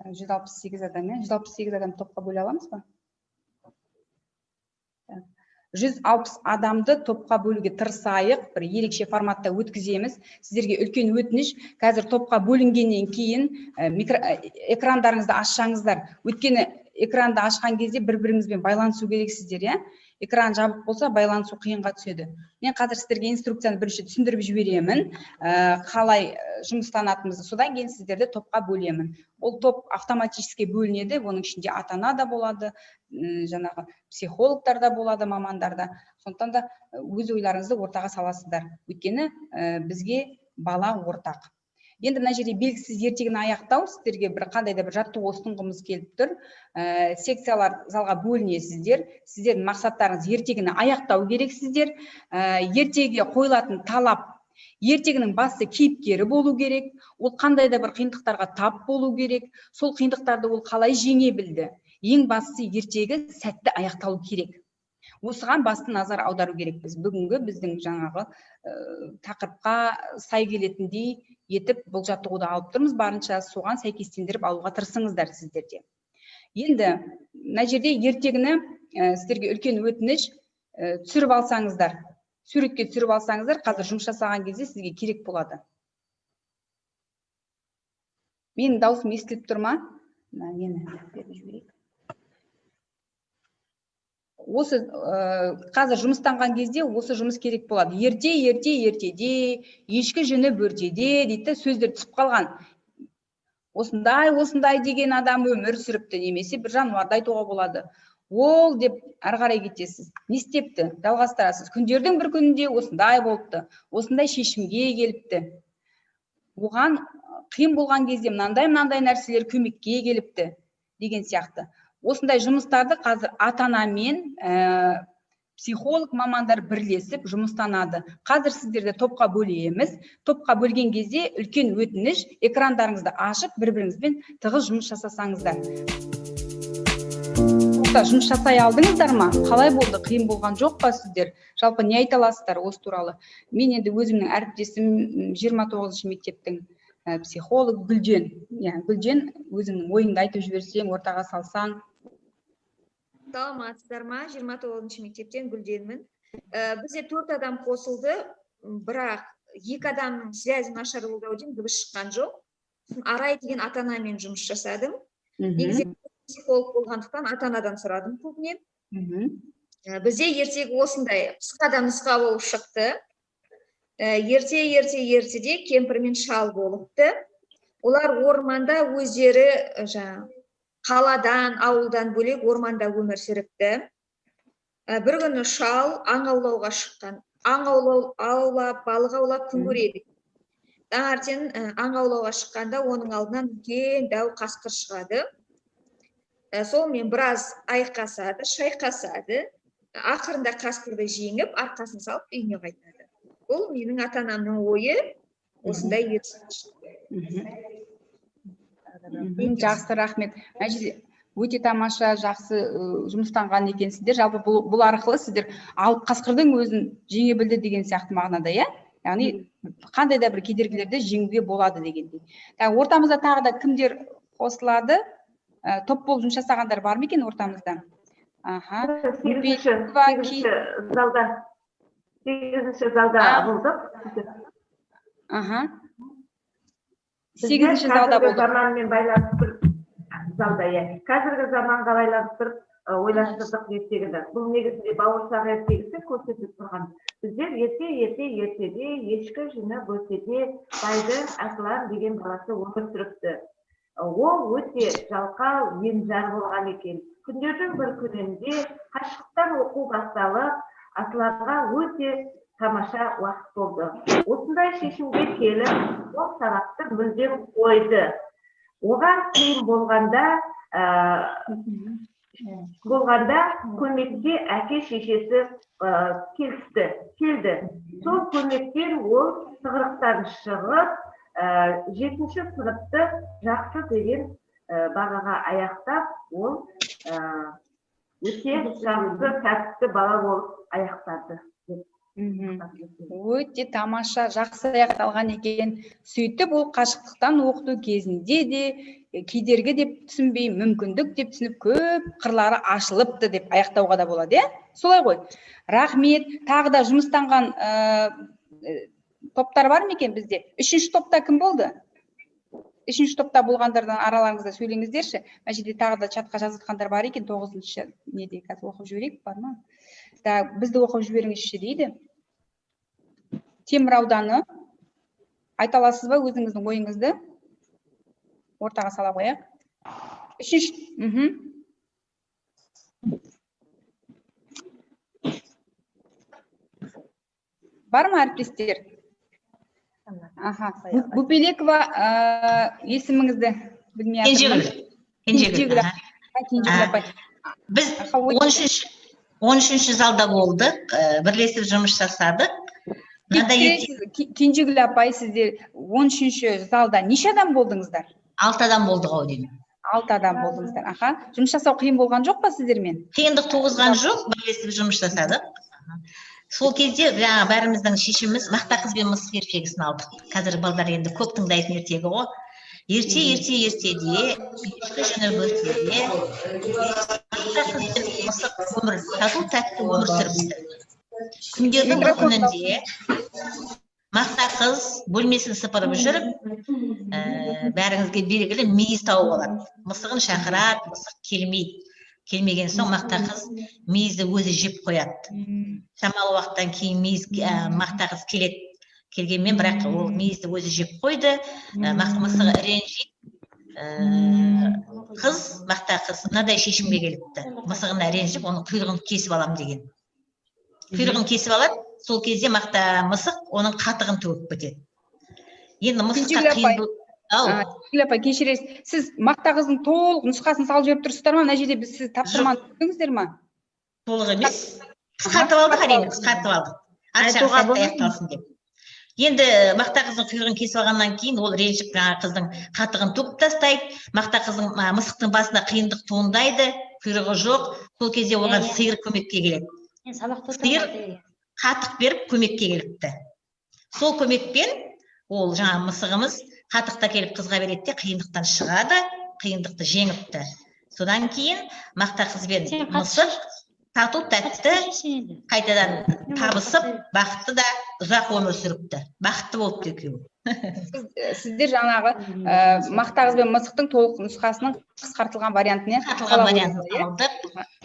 168 адам, 168 адам топқа бөле аламыз ба? 160 адамды топқа бөлуге тырысайық, бір ерекше форматта өткіземіз. Сіздерге үлкен өтініш, қазір топқа бөлінгеннен кейін экрандарыңызды ашсаңыздар. Өйткені экранды ашқан кезде бір-біріңізбен байланысу керексіздер, иә? Экран жабық болса, байланысу қиынға түседі. Мен қазір сіздерге инструкцияны бірінші түсіндіріп жіберемін, қалай жұмыстанатынымызды, содан кейін сіздерді топқа бөлемін. Ол топ автоматически бөлінеді, оның ішінде ата-ана да болады, жаңағы психологтар да болады, мамандар да. Сондықтан да өз ойларыңызды ортаға саласыздар. Өйткені бізге бала ортақ. Енді мына жерде белгісіз ертегіні аяқтау, сіздерге бір қандай да бір жаттығу ұсынғымыз келіп тұр. Секциялар залға бөлінесіздер. Сіздердің мақсаттарыңыз ертегіні аяқтау керексіздер. Ертегіге қойылатын талап, ертегінің басты кейіпкері болу керек. Ол қандай да бір қиындықтарға тап болу керек. Сол қиындықтарды ол қалай жеңе білді. Ең бастысы ертегі сәтті аяқталу керек. Осыған басты назар аудару керекпіз. Бүгінгі біздің жаңағы тақырыпқа сай келетіндей етіп бұл жаттығуды алып тұрмыз. Барынша соған сәйкестендіріп алуға тырысыңыздар сіздерде. Енді мына жерде ертегіні сіздерге үлкен өтініш түсіріп алсаңыздар, суретке түсіріп алсаңыздар, қазір жұмыс жасаған кезде сізге керек болады. Менің даусым естіліп тұр ма? Нені беріп жіберейік. Осы қазір жұмыстанған кезде осы жұмыс керек болады. Ертеде, ешкі жүні бөртеде дейді, сөздер түсіп қалған. Осындай деген адам өмір сүріпті, немесе бір жануарды айтуға болады. Ол деп ары қарай кетесіз. Не істепті? Жалғастырасыз. Күндердің бір күнінде осындай болыпты, осындай шешімге келіпті. Оған қиын болған кезде мынандай нәрселер көмекке келіпті деген сияқты. Осындай жұмыстарды қазір ата-анамен психолог мамандар бірлесіп жұмыстанады. Қазір сіздерді топқа бөлеміз. Топқа бөлген кезде үлкен өтініш, экрандарыңызды ашып, бір-біріңізбен тығыз жұмыс жасасаңыздар. Жұмыс жасай алдыңыздар ма? Қалай болды? Қиын болған жоқ па сіздер? Жалпы не айта аласыздар осы туралы? Мен енді өзімнің әріптесім 29-шы мектептің психолог Гүлден. Гүлден, өзіңнің ойыңды айтып жіберсең, ортаға салсаң. Саламатсыздар ма? 29-шы мектептен Гүлденмін. Бізде 4 адам қосылды, бірақ 2 адамның связі нашар болды ау деймін, дыбыс шыққан жоқ. Арай деген ата-анамен жұмыс жасадым. Негізі психолог болғандықтан ата-анадан сұрадым көбіне. Бізде ертегі осындай қысқадан нұсқа болып шықты. Ертеде кемпір мен шал болыпты. Олар орманда өздері қаладан, ауылдан бөлек орманда өмір сүріпті. Бір күні шал аң аулауға шыққан. Аң аулап, балық аулап күн көреді. Таңертең аң аулауға шыққанда оның алдынан үлкен дәу қасқыр шығады. Сол мен біраз айқасады, шайқасады. Ақырында қасқырды жеңіп, арқасын салып үйіне қайтады. Бұл менің ата-анамның ойы, осындай ертегі. Жақсы, рахмет. Өте тамаша, жақсы жұмыстанған екенсіздер. Жалпы бұл арқылы сіздер алып қасқырдың өзін жеңе білді деген сияқты мағынада, иә? Яғни қандай да бір кедергілерді жеңуге болады дегендей. Ортамызда тағы да кімдер қосылады? Топ болып жұмыс жасағандар бар ма екен ортамызда? Аха. 8-ші залда болдық. Аха. 8-ші залда болдық. Заманмен байланыстырып, залда, қазіргі заманға байланыстырып ойластырдық ертегіні. Бұл негізінде бауырсақ ертегісі көрсетіп тұрған. Біздер ертеде ешкі жинап өтеде байды Аслан деген баласы өмір сүріпті. Ол өте жалқау, енжар болған екен. Күндердің бір күнінде қашықтан оқу басталып, Асланға өте тамаша уақыт болды. Осындай шешімге келіп, ол сабақты мүлдем қойды. Оған қиын болғанда көмекке әке шешесі келді. Сол көмектен ол тығырықтан шығып, 7-ші сыныпты жақсы деген бағаға аяқтап, ол өте жақсы тәртіпті бала болып аяқтады. Өте тамаша, жақсы аяқталған екен. Сөйтіп ол қашықтықтан оқыту кезінде де кедергі деп түсінбей, мүмкіндік деп түсініп, көп қырлары ашылыпты деп аяқтауға да болады, солай ғой. Рахмет. Тағы да жұмыстанған топтар бар ма екен бізде? 3-ші топта кім болды? 3-ші топта болғандардан араларыңызда сөйлеңіздерші. Мына жерде тағы да чатқа жазылғандар бар екен, 9-ші неде қазір оқып жіберейік, бар ма? Бізді оқып жіберіңізші дейді. Темір ауданы. Айта аласыз ба өзіңіздің ойыңызды? Ортаға сала қояйық. 3-ші. Бар ма әріптестер? Аха. Бупелекова есіміңізді білмей жатырмын. Кенжегүл. Біз 13-ші залда болдық, бірлесіп жұмыс жасадық. Кенжегүл апай, сіздер 13-ші залда неше адам болдыңыздар? 6 адам болдық ау деймін. 6 адам болдыңыздар. Аха. Жұмыс жасау қиын болған жоқ па сіздермен? Қиындық туғызған жоқ, бірлесіп жұмыс жасадық. Сол кезде бәріміздің шешіміміз мақта қыз бен мысық ертегісін алдық. Қазір балдар енді көп тыңдайтын ертегі ғой. Ертеде, ешкі жинап өтеде, мақта қыз бен мысық өмір, тату тәтті өмір сүріпті. Күндердің бір күнінде мақта қыз бөлмесін сыпырып жүріп, бәріңізге белгілі мейіз тауып алады. Мысығын шақырады, мысық келмейді. Келмеген соң мақта қыз мейізді өзі жеп қояды. Шамалы уақыттан кейін мақта қыз келеді. Келгенмен, бірақ ол мейізді өзі жеп қойды. Мысығы ренжиді. Мақта қыз мынадай шешімге келіпті. Мысығына ренжіп, оның құйрығын кесіп алам деген. Құйрығын кесіп алады. Сол кезде мысық оның қатығын төгіп кетеді. Енді мысыққа қиын бұл. Апай, кешіресіз, сіз мақта қыздың толық нұсқасын салып жіберіп тұрсыздар ма? Мына жерде сіз тапсырманы түсіндіңіздер ма? Толық емес. Қысқартып алдық, әрине, қысқартып алдық. Ақшаға сәтті аяқталсын деп. Енді мақта қыздың құйрығын кесіп алғаннан кейін ол ренжіп қыздың қатығын төгіп тастайды. Мақта қыздың мысықтың басына қиындық туындайды, құйрығы жоқ. Сол кезде оған сиыр көмекке келеді. Сиыр қатық беріп көмекке келіпті. Сол көмекпен ол мысығымыз қатықта келіп қызға береді де қиындықтан шығады, қиындықты жеңіпті. Содан кейін мақта қыз бен мысық тату тәтті қайтадан табысып, бақытты да ұзақ өмір сүріпті. Бақытты болыпты екеуі. Сіздер жаңағы мақта қыз бен мысықтың толық нұсқасының қысқартылған вариантын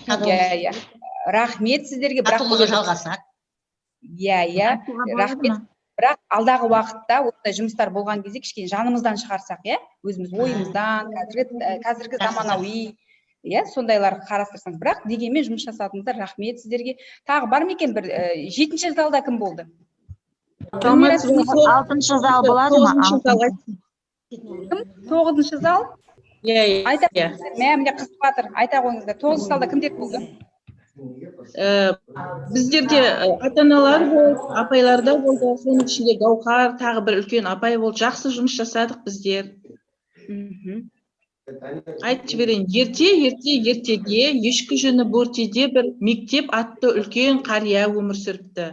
алдық. Рахмет сіздерге. Татулығы жалғасады. Рахмет. Бірақ алдағы уақытта осындай жұмыстар болған кезде кішкене жанымыздан шығарсақ, өзіміз ойымыздан, қазіргі заманауи, сондайлар қарастырсаңыз. Бірақ дегенмен жұмыс жасадыңыздар, рахмет сіздерге. Тағы бар ма екен бір 7-ші залда кім болды? 6-ші зал болады ма? 9-ші зал? Айта қойыңыздар, міне қызып жатыр, айта қойыңыздар. 9-ші залда кімдер болды? Біздерде ата-аналар болды, апайларда болды, соның ішінде Гаухар, тағы бір үлкен апай болды. Жақсы жұмыс жасадық біздер. айтып берейін. Ертеде ешкі жүні бөртеде бір мектеп атты үлкен қария өмір сүріпті.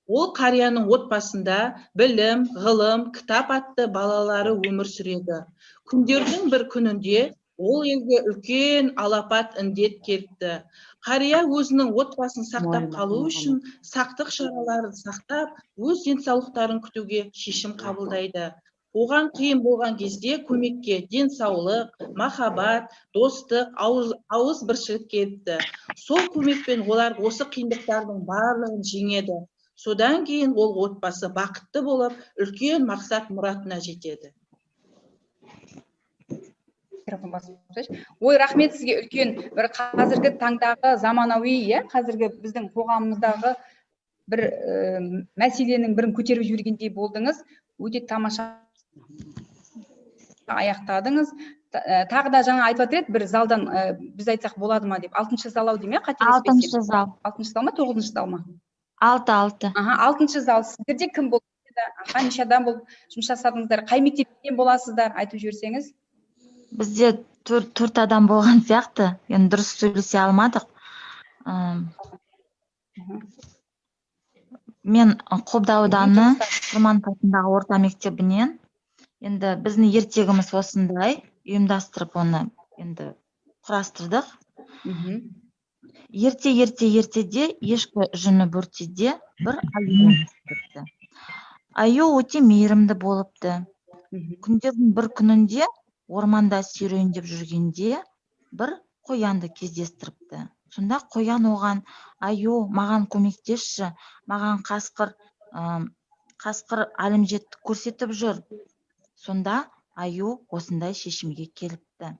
Ол қарияның отбасында білім, ғылым, кітап атты балалары өмір сүреді. Күндердің бір күнінде ол елге үлкен алапат індет келіпті. Қария өзінің отбасын сақтап қалу үшін сақтық шараларын сақтап, өз денсаулықтарын күтуге шешім қабылдайды. Оған қиын болған кезде көмекке денсаулық, махаббат, достық, ауызбіршілік келіпті. Сол көмекпен олар осы қиындықтардың барлығын жеңеді. Содан кейін ол отбасы бақытты болып, үлкен мақсат мұратына жетеді. Ой, рахмет сізге. Үлкен бір қазіргі таңдағы заманауи, қазіргі біздің қоғамымыздағы бір мәселенің бірін көтеріп жібергендей болдыңыз. Өте тамаша аяқтадыңыз. Тағы да жаңа айтып отыр еді, бір залдан біз айтсақ болады ма деп. 6-шы зал ау дейме, қателеспесем. 6-шы зал. 6-шы зал ма, 9-шы зал ма? 6. 6-шы зал. Сіздерде кім болды? Қанша адам болып жұмыс жасадыңыздар? Қай мектептен боласыздар? Айтып жіберсеңіз. Бізде 4 адам болған сияқты. Енді дұрыс сөйлесе алмадық. Мен Қобда ауданы Құрманов атындағы орта мектебінен. Енді біздің ертегіміз осындай, ұйымдастырып оны енді құрастырдық. Ертеде ешкі жүні бөртеде бір аю өсіпті. Аю өте мейірімді болыпты. Күндердің бір күнінде орманда серуендеп жүргенде бір қоянды кездестіріпті. Сонда қоян оған: аю, маған көмектесші, маған қасқыр әлімжетті көрсетіп жүр. Сонда аю осындай шешімге келіпті.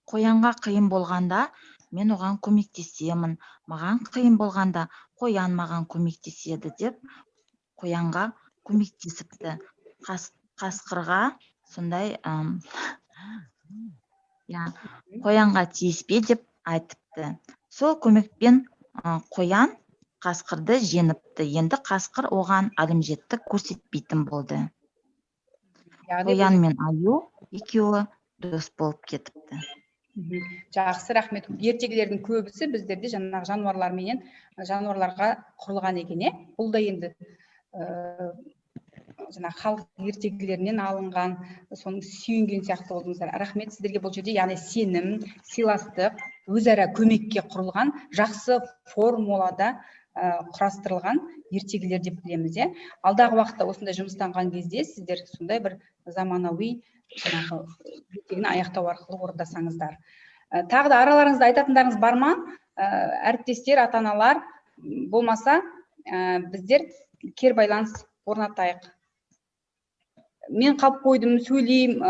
Қоянға қиын болғанда мен оған көмектесемін, маған қиын болғанда қоян маған көмектеседі деп қоянға көмектесіпті. Қасқырға сондай қоянға тиіспе деп айтыпты. Сол көмекпен қоян қасқырды жеңіпті. Енді қасқыр оған әлімжетті көрсетпейтін болды. Қоян мен аю екеуі дос болып кетіпті. Жақсы, рахмет. Ертегілердің көбісі біздерде жаңағы жануарларға құрылған екен. Бұл да енді халық ертегілерінен алынған, соның сүйенген сияқты болдыңыздар. Рахмет сіздерге. Бұл жерде яғни сенім, сыйластық, өзара көмекке құрылған жақсы формулада құрастырылған ертегілер деп білеміз. Алдағы уақытта осындай жұмыстанған кезде сіздер сондай бір заманауи ертегіні аяқтау арқылы орындасаңыздар. Тағы да араларыңызда айтатындарыңыз бар ма? Әріптестер, ата-аналар болмаса, біздер кері байланыс орнатайық. Мен қалып қойдым, сөйлеймін,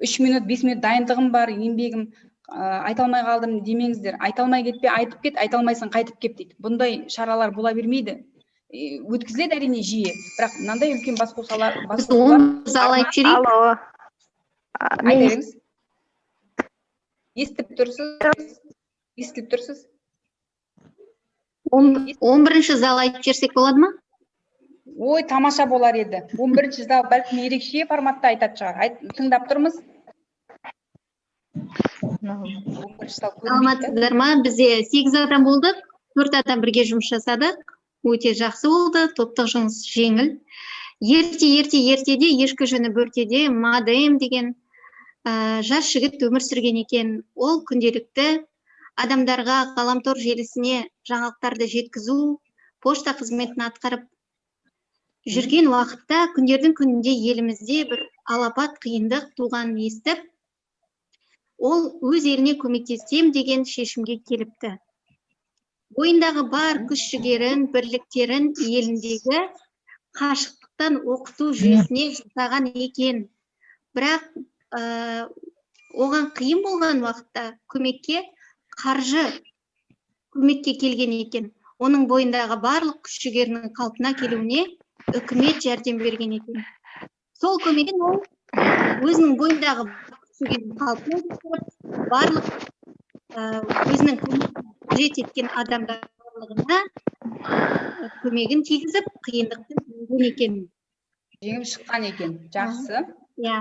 3 минут, 5 минут дайындығым бар, еңбегім, айта алмай қалдым демеңіздер. Айта алмай кетпе, айтып кет, айта алмайсың, қайтып кеп дейді. Бұндай шаралар бола бермейді. Өткізіледі әрине жиі, бірақ мынандай үлкен басқосулар. Біз 10 зал айтып жіберейік. Алло. Айтыңыз. Естіп тұрсыз? 11-ші зал айтып жіберсек болады ма? Ой, тамаша болар еді. 11-ші зал бәлкім ерекше форматта айтатын шығар. Тыңдап тұрмыз. Саламатсыздар ма? Бізде 8 адам болдық, 4 адам бірге жұмыс жасадық. Өте жақсы болды, топтық жұмыс жеңіл. Ертеде ешкі жүні бөртеде Мадем деген жас жігіт өмір сүрген екен. Ол күнделікті адамдарға ғаламтор желісіне жаңалықтарды жеткізу, пошта қызметін атқарып жүрген уақытта күндердің күнінде елімізде бір алапат қиындық туғанын естіп, ол өз еліне көмектесем деген шешімге келіпті. Бойындағы бар күш-жігерін, бірліктерін еліндегі қашықтықтан оқыту жүйесіне жасаған екен. Бірақ оған қиын болған уақытта көмекке келген екен. Оның бойындағы барлық күш-жігерінің қалпына келуіне үкімет жәрдем берген екен. Сол көмегін ол өзінің бойындағы күш-жігерін қалпына келтіріп, барлық өзінің қажет еткен адамдар барлығына көмегін тигізіп, қиындықты жеңген екен. Жеңіп шыққан екен. Жақсы. Иә.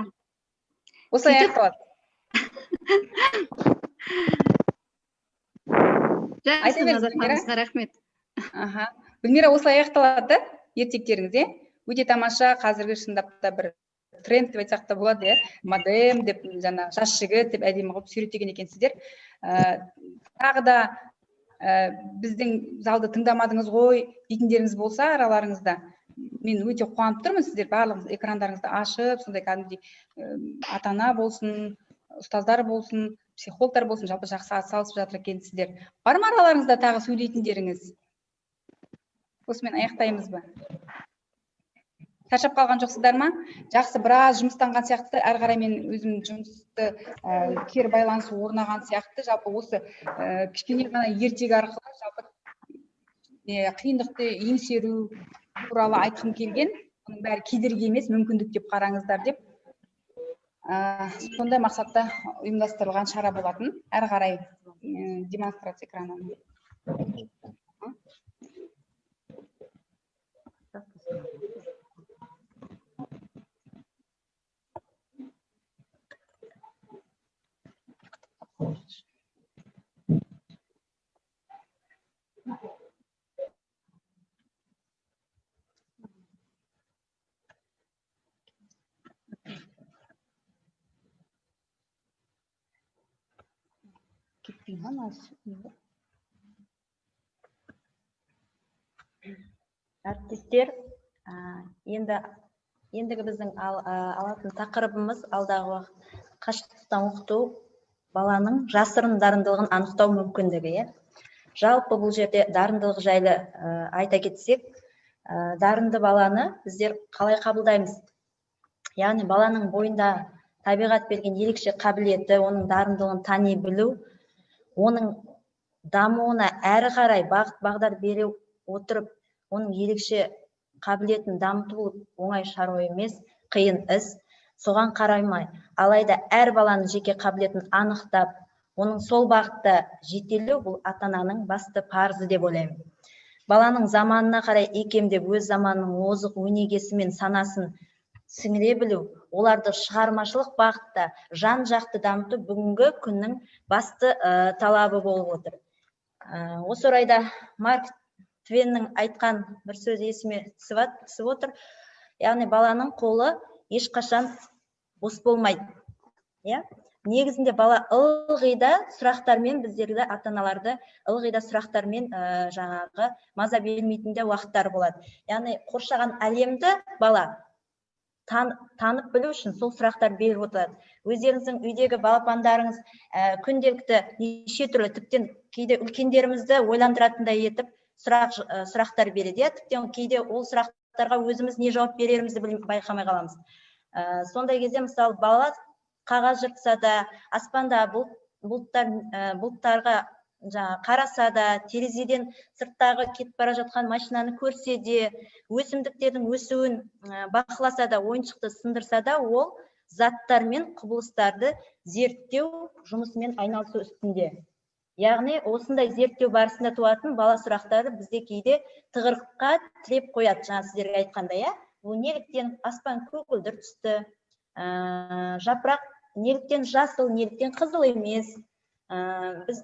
Осылай аяқталады. Жақсы, Назат ханымға рахмет. Гүлмира, осылай аяқталады да ертектеріңіз, өте тамаша. Қазіргі шындап та бір тренд деп айтсақ та болады, модем деп, жаңа жас жігіт деп әдемі қылып суреттеген екенсіздер. Тағы да біздің залды тыңдамадыңыз ғой дейтіндеріңіз болса араларыңызда, мен өте қуанып тұрмын. Сіздер барлығыңыз экрандарыңызды ашып, сондай кәдімгідей ата-ана болсын, ұстаздар болсын, психологтар болсын, жалпы жақсы атсалысып жатыр екенсіздер. Бар ма араларыңызда тағы сөйлейтіндеріңіз? Осымен аяқтаймыз ба? Шаршап қалған жоқсыздар ма? Жақсы, біраз жұмыстанған сияқты, әрі қарай мен өзім жұмысты кері байланысы орнаған сияқты, жалпы осы кішкене ғана ертегі арқылы жалпы қиындықты еңсеру туралы айтқым келген. Оның бәрі кедергі емес, мүмкіндік деп қараңыздар деп. Сондай мақсатта ұйымдастырылған шара болатын. Әрі қарай демонстрация экранын. Әріптестер, ендігі біздің алатын тақырыбымыз алдағы қашықтықтан оқыту баланың жасырын дарындылығын анықтау мүмкіндігі. Жалпы бұл жерде дарындылық жайлы айта кетсек, дарынды баланы біздер қалай қабылдаймыз? Яғни баланың бойында табиғат берген ерекше қабілеті, оның дарындылығын тани білу, оның дамуына әрі қарай бағыт бағдар бере отырып, оның ерекше қабілетін дамыту оңай шаруа емес, қиын іс. Соған қараймай, алайда әр баланың жеке қабілетін анықтап, оның сол бағытта жетелеу бұл ата-ананың басты парызы деп ойлаймын. Баланың заманына қарай икемдеп, өз заманының озық өнегесі мен санасын сіңіре білу, оларды шығармашылық бағытта жан жақты дамыту бүгінгі күннің басты талабы болып отыр. Осы орайда Марк Твеннің айтқан бір сөз есіме түсіп отыр. Яғни баланың қолы ешқашан бос болмайды. Негізінде бала ылғида сұрақтармен, біздерді ата-аналарды ылғида сұрақтармен жаңағы маза бермейтінде уақыттар болады. Яғни қоршаған әлемді бала танып білу үшін сол сұрақтар беріп отырады. Өздеріңіздің үйдегі балапандарыңыз күнделікті неше түрлі, тіптен кейде үлкендерімізді ойландыратындай етіп сұрақтар береді. Тіптен кейде ол сұрақтарға өзіміз не жауап берерімізді байқамай қаламыз. Сондай кезде мысалы бала қағаз жыртса да, аспанда бұлттарға қараса да, терезеден сырттағы кетіп бара жатқан машинаны көрсе де, өсімдіктердің өсуін бақыласа да, ойыншықты сындырса да, ол заттар мен құбылыстарды зерттеу жұмысымен айналысу үстінде. Яғни осындай зерттеу барысында туатын бала сұрақтары бізде кейде тығырыққа тіреп қояды. Жаңа сіздерге айтқандай, бұл неліктен аспан көгілдір түсті, жапырақ неліктен жасыл, неліктен қызыл емес. Біз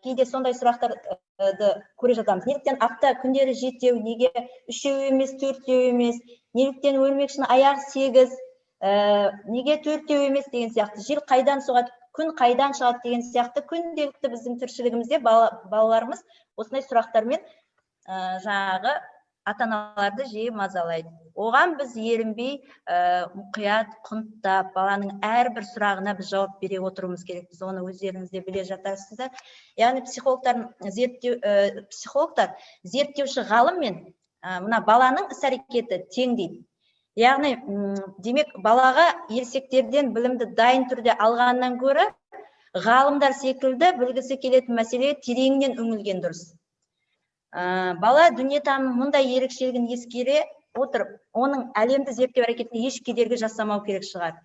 кейде сондай сұрақтарды көре жатамыз. Неліктен апта күндері жетеу, неге үшеу емес, төртеу емес, неліктен өрмекшінің аяғы 8, неге төртеу емес деген сияқты, жел қайдан соғады, күн қайдан шығады деген сияқты күнделікті біздің тіршілігімізде балаларымыз осындай сұрақтармен жаңағы ата-аналарды жиі мазалайды. Оған біз ерінбей, мұқият, құнттап, баланың әрбір сұрағына біз жауап бере отыруымыз керек. Біз оны өздеріңіз де біле жатарсыздар. Яғни психологтар зерттеуші ғалым мен мына баланың іс-әрекеті тең дейді. Яғни, демек, балаға ересектерден білімді дайын түрде алғаннан көрі, ғалымдар секілді білгісі келетін мәселеге тереңнен үңілген дұрыс. Бала дүниетанымның мұндай ерекшелігін ескере отырып, оның әлемді зерттеу әрекетіне еш кедергі жасамау керек шығар.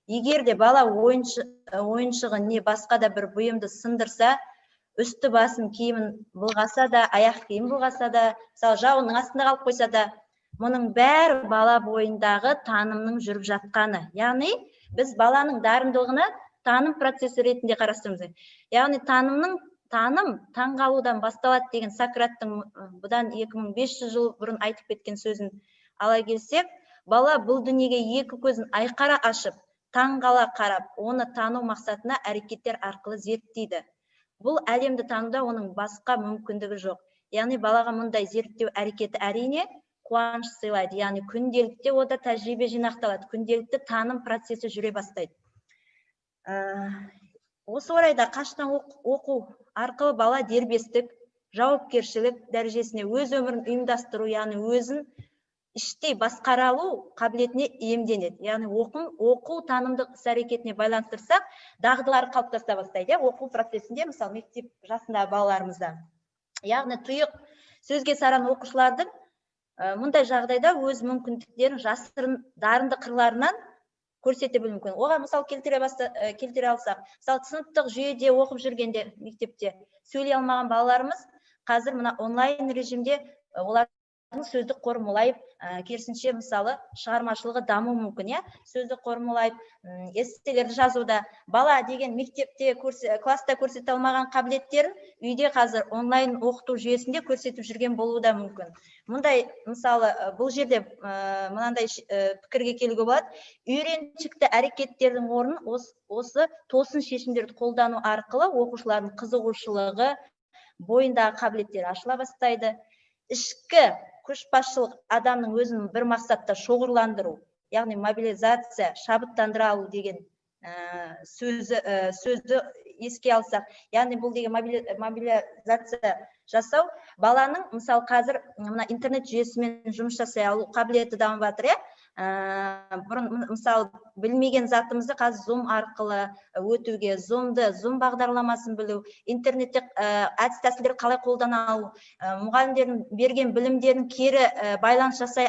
Егер де бала ойыншығы не басқа да бір бұйымды сындырса, үсті басын киімін бұлғаса да, аяқ киім бұлғаса да, мысалы жауынның астында қалып қойса да, мұның бәрі бала бойындағы танымның жүріп жатқаны. Яғни, біз баланың дарындылығына таным процесі ретінде қарастырамыз. Яғни таным таңғалудан басталады деген Сократтың бұдан 2500 жыл бұрын айтып кеткен сөзін ала келсек, бала бұл дүниеге екі көзін айқара ашып, таңғала қарап, оны тану мақсатына әрекеттер арқылы зерттейді. Бұл әлемді тануда оның басқа мүмкіндігі жоқ. Яғни балаға мұндай зерттеу әрекеті әрине қуаныш сыйлайды. Яғни күнделікте ода тәжірибе жинақталады, күнделікті таным процесі жүре бастайды. Осы орайда қашықтан оқу арқылы бала дербестік, жауапкершілік дәрежесіне өз өмірін ұйымдастыру, яғни өзін іштей басқара алу қабілетіне иемденеді. Яғни оқу танымдық іс-әрекетіне байланыстырсақ, дағдылар қалыптаса бастайды. Оқу процесінде, мысалы, мектеп жасындағы балаларымызда. Яғни тұйық сөзге саран оқушылардың мұндай жағдайда өз мүмкіндіктерін жасырын дарынды қырларынан көрсете білуі мүмкін. Оған мысал келтіре алсақ, мысалы, сыныптық жүйеде оқып жүргенде мектепте сөйлей алмаған балаларымыз қазір мына онлайн режимде олардың сөздік қоры молайып, керісінше мысалы шығармашылығы даму мүмкін, сөздік қоры молайып, эсселерді жазуда. Бала деген мектепте, класста көрсете алмаған қабілеттерін үйде қазір онлайн оқыту жүйесінде көрсетіп жүрген болуы да мүмкін. Мұндай, мысалы, бұл жерде мынандай пікірге келуге болады. Үйреншікті әрекеттердің орнын осы тосын шешімдерді қолдану арқылы оқушылардың қызығушылығы, бойындағы қабілеттері ашыла бастайды. Ішкі көшбасшылық адамның өзін бір мақсатта шоғырландыру, яғни мобилизация, шабыттандыра алу деген сөзді еске алсақ, яғни бұл деген мобилизация жасау, баланың, мысалы, қазір интернет жүйесімен жұмыс жасай алу қабілеті дамып жатыр, бұрын, мысалы, білмеген затымызды қазір Zoom арқылы өтуге, Zoom бағдарламасын білу, интернетте әдіс тәсілдер қалай қолдана алу, мұғалімдердің берген білімдерін кері байланыс жасау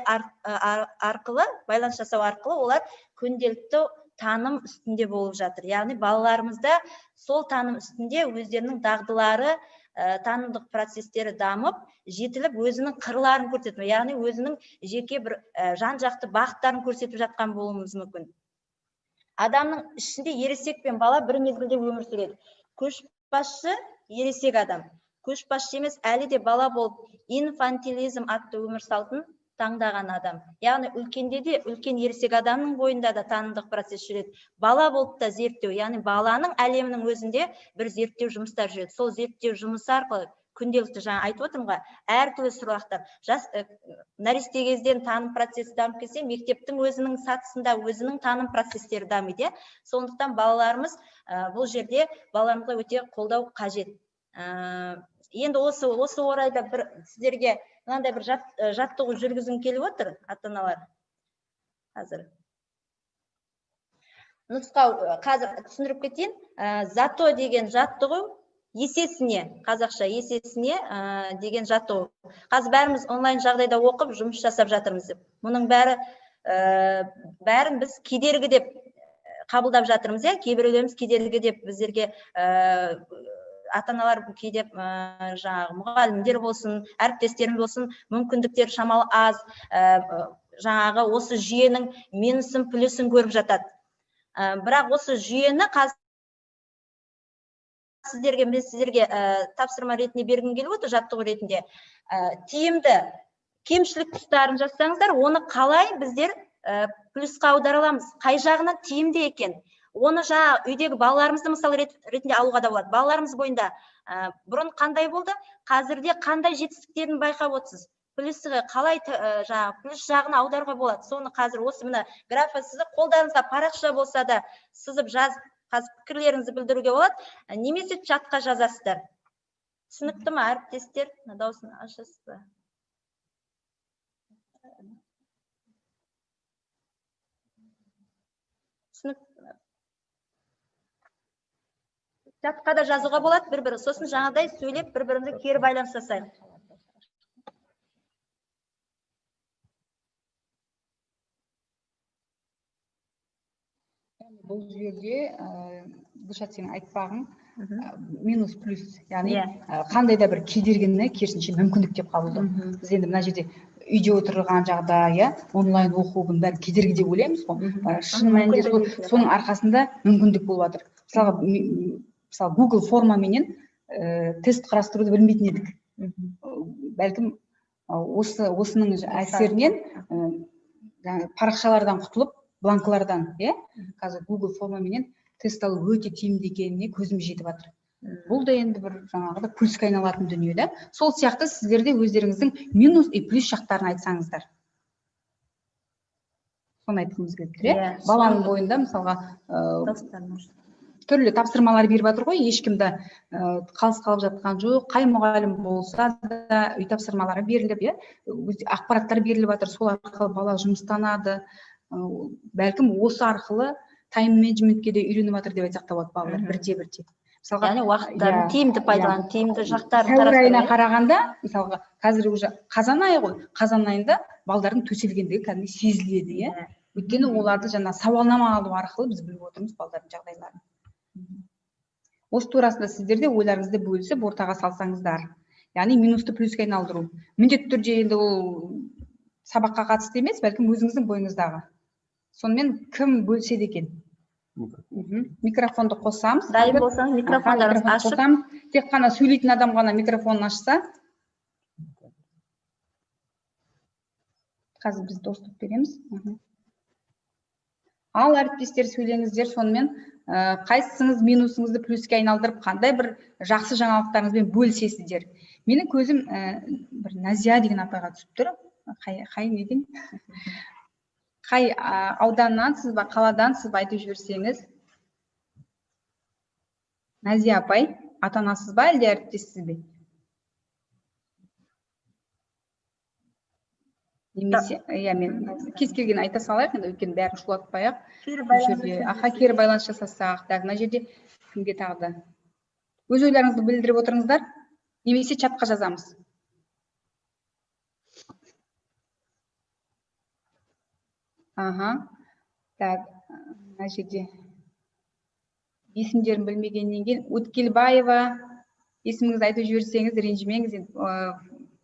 арқылы олар күнделікті таным үстінде болып жатыр. Яғни балаларымызда сол таным үстінде өздерінің дағдылары, танымдық процестері дамып, жетіліп, өзінің қырларын көрсетіп, яғни өзінің жеке бір жан-жақты бағыттарын көрсетіп жатқан болуымыз мүмкін. Адамның ішінде ересек пен бала бір мезгілде өмір сүреді. Көшбасшы ересек адам. Көшбасшы емес, әлі де бала болып, инфантилизм атты өмір салтын таңдаған адам. Яғни үлкенде де, үлкен ересек адамның бойында да танымдық процесс жүреді. Бала болып та зерттеу, яғни баланың әлемінің өзінде бір зерттеу жұмыстар жүреді. Сол зерттеу жұмысы арқылы күнделікті жаңа айтып отырмын ғой, әртүрлі сұрақтар. Нәресте кезден таным процесі дамып келсе, мектептің өзінің сатысында өзінің таным процестері дамиды. Сондықтан балаларымыз бұл жерде балаларымызға өте қолдау қажет. Енді осы орайда бір сіздерге мынандай бір жаттығу жүргізгім келіп отыр, ата-аналар. Қазір нұсқау қазір түсіндіріп кетейін. Зато деген жаттығу есесіне, қазақша есесіне деген жаттығу. Қазір бәріміз онлайн жағдайда оқып, жұмыс жасап жатырмыз. Мұның бәрін біз кедергі деп қабылдап жатырмыз. Кейбіреулеріміз кедергі деп біздерге ата-аналар кейде жаңағы мұғалімдер болсын, әріптестерім болсын, мүмкіндіктер шамалы аз, жаңағы осы жүйенің минусын, плюсын көріп жатады. Бірақ осы жүйені сіздерге тапсырма ретінде бергім келіп отыр, жаттығу ретінде. Тиімді кемшілік тұстарын жазсаңыздар, оны қалай біздер плюсқа аудара аламыз, қай жағынан тиімді екен. Оны жаңа үйдегі балаларымызды мысал ретінде алуға да болады. Балаларымыз бойында бұрын қандай болды, қазірде қандай жетістіктерін байқап отырсыз. Плюсі қалай плюс жағына аударуға болады. Соны қазір осы мына графа сізді қолдарыңызға парақша болса да сызып жазып, қазір пікірлеріңізді білдіруге болады. Немесе чатқа жазасыздар. Түсінікті ме, әріптестер? Дауысын ашасыз ба? Түсінікті. Чатқа да жазуға болады бір-бірі. Сосын жаңадай сөйлеп, бір-бірімізді кері байланыс жасайық. Бұл жерде Гүлшат сенің айтпағың минус плюс, яғни қандай да бір кедергіні керісінше мүмкіндік деп қабылдау. Біз енді мына жерде үйде отырған жағдай, онлайн оқудың бәрі кедергі деп ойлаймыз ғой. Шын мәнінде соның арқасында мүмкіндік болып жатыр. мысалы Google формаменен тест қарастыруды білмейтін едік. Бәлкім осының әсерінен парақшалардан құтылып, бланкалардан, қазір Google формаменен тест алу өте тиімді екеніне көзім жетіп жатыр. Бұл да енді бір жаңағыда плюске айналатын дүние да. Сол сияқты сіздерде өздеріңіздің минус и плюс жақтарын айтсаңыздар. Соны айтқымыз келіп тұр, баланың бойында мысалға түрлі тапсырмалар беріп жатыр ғой, ешкімді қалыс қалып жатқан жоқ, қай мұғалім болса да үй тапсырмалары беріліп, ақпараттар беріліп жатыр, сол арқылы бала жұмыстанады. Бәлкім осы арқылы тайм-менеджментке де үйреніп жатыр деп айтсақ та болады балалар бірте-бірте. Яғни уақыттарын тиімді пайдаланып, тиімді жақтарын сәуір айына қарағанда, мысалға, қазір уже қазан айы ғой, қазан айында балдардың төселгендігі кәдімгі сезіледі, өйткені оларды жаңа сауалнама алу арқылы біз біліп отырмыз балдардың жағдайларын. Осы турасында сіздер де ойларыңызды бөлісіп ортаға салсаңыздар. Яғни минусты плюске айналдыру. Міндетті түрде енді ол сабаққа қатысты емес, бәлкім өзіңіздің бойыңыздағы. Сонымен кім бөліседі екен? Микрофонды қосамыз. Дайын болсаңыз, микрофондарыңызды ашып. Тек қана сөйлейтін адам ғана микрофонын ашса. Қазір біз доступ береміз. Ал әріптестер сөйлеңіздер, сонымен қайсыңыз минусыңызды плюске айналдырып, қандай бір жақсы жаңалықтарыңызбен бөлісесіздер. Менің көзім бір Назия деген апайға түсіп тұр. Қай неден? Қай ауданнансыз ба, қаладансыз ба айтып жіберсеңіз. Назия апай, ата-анасыз ба, әлде әріптессіз бе? Немесе, мен кез келген айта салайық, енді өйткені бәрін шулатпай-ақ. Кері байланыс жасасақ, мына жерде кімге тағы да. Өз ойларыңызды білдіріп отырыңыздар, немесе чатқа жазамыз. Так, мына жерде есімдерін білмегеннен кейін Өткелбаева, есіміңізді айтып жіберсеңіз, ренжімеңіз,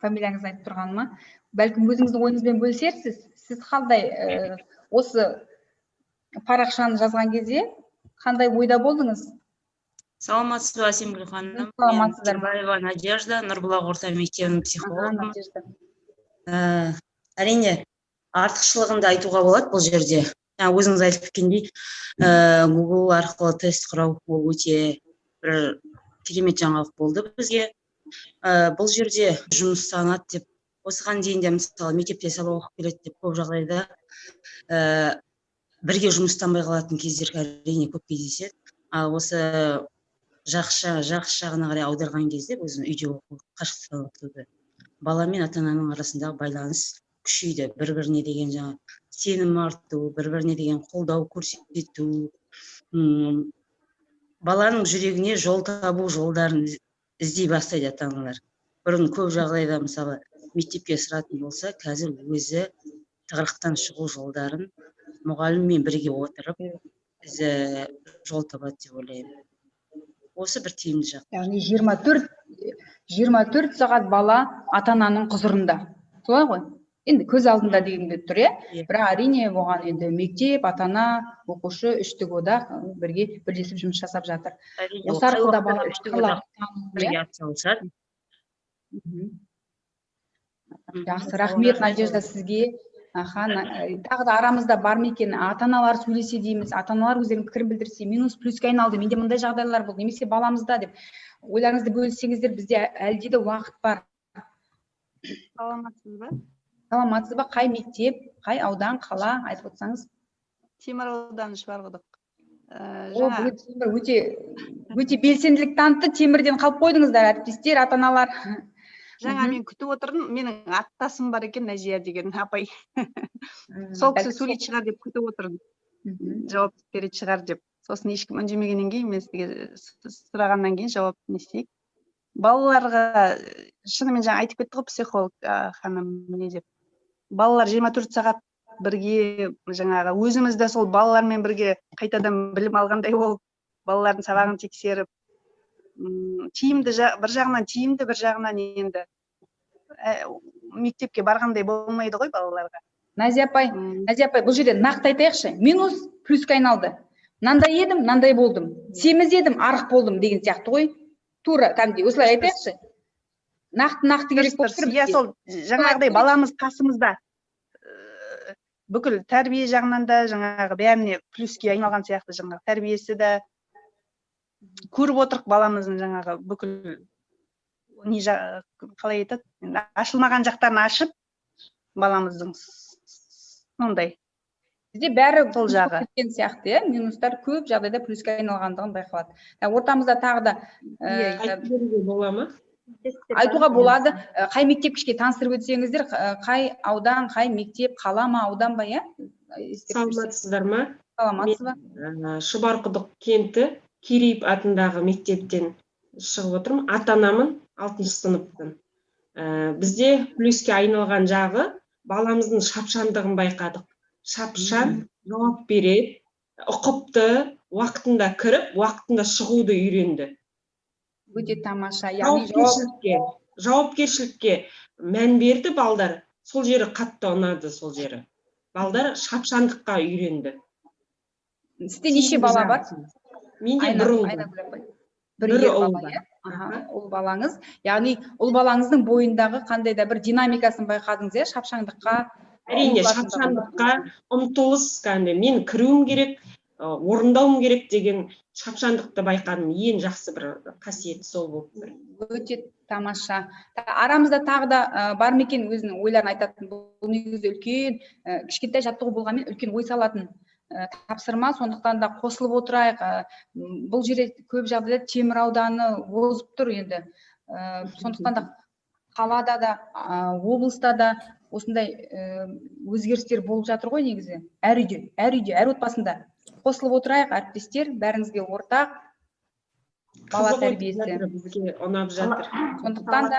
фамилияңызды айтып тұрғаныма. Бәлкім өзіңіздің ойыңызбен бөлісерсіз. Сіз қандай осы парақшаны жазған кезде қандай ойда болдыңыз? Саламатсыз ба, Асемгүл ханым? Өткелбаева Надежда, Нұрбұлақ орта мектебінің психологы. Әрине, артықшылығын да айтуға болады бұл жерде. Өзіңіз айтып кеткендей, Google арқылы тест құрау ол өте бір керемет жаңалық болды бізге. Бұл жерде жұмыстанады деп, осыған дейін де мысалы мектепте сабақ оқып келеді деп көп жағдайда бірге жұмыстанбай қалатын кездер әрине көп кездеседі. Ал осы жақсы жағына қарай аударған кезде өзім үйде оқу, қашықтықтан оқытуды, бала мен ата-ананың арасындағы байланыс күшейді, бір-біріне деген жаңа сенім арту, бір-біріне деген қолдау көрсету, баланың жүрегіне жол табу жолдарын іздей бастайды ата-аналар. Бұрын көп жағдайда мысалы мектепке ысыратын болса, қазір өзі тығырықтан шығу жолдарын мұғаліммен бірге отырып жол табады деп ойлаймын. Осы бір тиімді жақ. Яғни 24 сағат бала ата-ананың құзырында. Солай ғой? Енді көз алдында дегенде тұр, бірақ әрине оған енді мектеп, ата-ана, оқушы, үштік одақ бірге бірлесіп жұмыс жасап жатыр. Осы арқылы бала үштік одақ бірге атсалысады. Жақсы, рахмет Надежда сізге. Тағы да арамызда бар ма екен, ата-аналар сөйлесе дейміз, ата-аналар өздерінің пікірін білдірсе, минус плюске айналды, менде мындай жағдайлар болды, немесе баламызда деп. Ойларыңызды бөліссеңіздер, бізде әлде де уақыт бар. Саламатсыз ба? Саламатсыз ба? Қай мектеп, қай аудан, қала айтып отырсаңыз? Темір ауданы Шыбарқұдық. Өте белсенділік танытты, темірден қалып қойдыңыздар, әріптестер, ата-аналар. Жаңа мен күтіп отырдым, менің аттасым бар екен, Назия деген апай. Сол кісі сөйлейт шығар деп күтіп отырдым. Жауап беретін шығар деп. Сосын ешкім үндемегеннен кейін, мен сізге сұрағаннан кейін жауап не істейік. Балаларға шынымен жаңа айтып кетті ғой психолог ханым не деп. Балалар 24 сағат бірге жаңағы өзімізді сол балалармен бірге қайтадан білім алғандай болып, балалардың сабағын тексеріп, тиімді, бір жағынан тиімді, бір жағынан енді мектепке барғандай болмайды ғой балаларға. Назия апай, бұл жерде нақты айтайықшы, минус плюске айналды. мынандай едім, мынандай болдым, семіз едім, арық болдым деген сияқты ғой. Тура кәдімгідей осылай айтайықшы. Нақты керек болып тұр. Иә, сол жаңағыдай баламыз қасымызда бүкіл тәрбие жағынан да жаңағы бәріне плюске айналған сияқты, жаңағы тәрбиесі де көріп отырық баламыздың жаңағы бүкіл қалай айтады, ашылмаған жақтарын ашып баламыздың сондай. Бізде бәрі сол жағы кеткен сияқты, минустар көп жағдайда плюске айналғандығын байқалады. Ортамызда тағы да бола ма? Айтуға болады. Қай мектеп кішке таныстырып өтсеңіздер, қай аудан, қай мектеп, қала ма, аудан ба, иә? Саламатсыздар ма? Саламатсыз ба? Шұбарқұдық кенті Керейіп атындағы мектептен шығып отырмын. Ата-анамын 6-шы сыныптан. Бізде плюске айналған жағы баламыздың шапшаңдығын байқадық. Шапшаң, жауап береді, ұқыпты, уақытында кіріп, уақытында шығуды үйренді. Өте тамаша. Жауапкершілікке мән берді балдар. Сол жері қатты ұнады, сол жері. Балдар шапшаңдыққа үйренді. Сізде неше бала бар? Менде бір ұл бар. Бір ұл бар. Ұл балаңыз. Яғни ұл балаңыздың бойындағы қандай да бір динамикасын байқадыңыз, иә? Шапшаңдыққа. Әрине, шапшаңдыққа ұмтылыс, мен кіруім керек, орындауым керек деген шапшаңдықты байқадым. Ең жақсы бір қасиет сол болып тұр. Өте тамаша. Арамызда тағы да бар ма екен өзінің ойларын айтатын? Бұл негізі үлкен, кішкентай жаттығу болғанмен үлкен ой салатын тапсырма, сондықтан да қосылып отырайық. Бұл жерде көп жағдайда Темір ауданы озып тұр енді. Сондықтан да қалада да, облыста да осындай өзгерістер болып жатыр ғой негізі. Әр үйде, әр отбасында. Қосылып отырайық, әріптестер, бәріңізге ортақ бала тәрбиесі. Бізге ұнап жатыр. Сондықтан да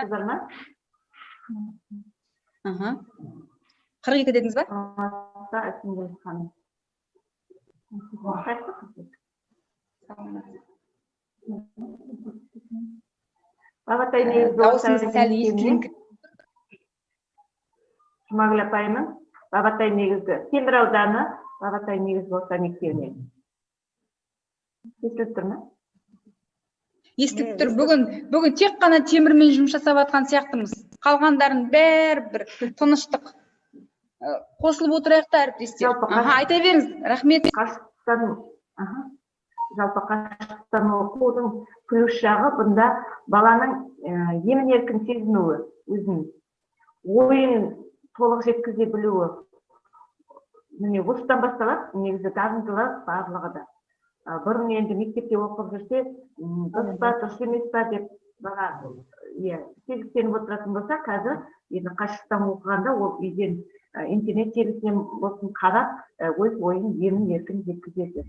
42 дедіңіз ба? Дауысыңыз сәл естіліңкі. Жұмагүл апайымын. Бабатай негізгі Темір ауданы Бабатай негізгі орта мектебінен. Естіліп тұр ма? Естіліп тұр. Бүгін тек қана темірмен жұмыс жасап жатқан сияқтымыз. Қалғандарын бәрі бір тыныштық. Қосылып отырайық та әріптестер. Айта беріңіз. Рахмет. Жалпы қашықтан оқудың плюс жағы бұнда баланың емін-еркін сезінуі, өзінің ойын толық жеткізе білуі. Міне осыдан басталады, негізі дарындылық барлығы да. Бұрын енді мектепте оқып жүрсе, дұрыс па, дұрыс емес па деп бала сезіктеніп отыратын болса, қазір енді қашықтан оқығанда ол үйден интернет желісінен болсын қарап, өз ойын емін-еркін жеткізеді.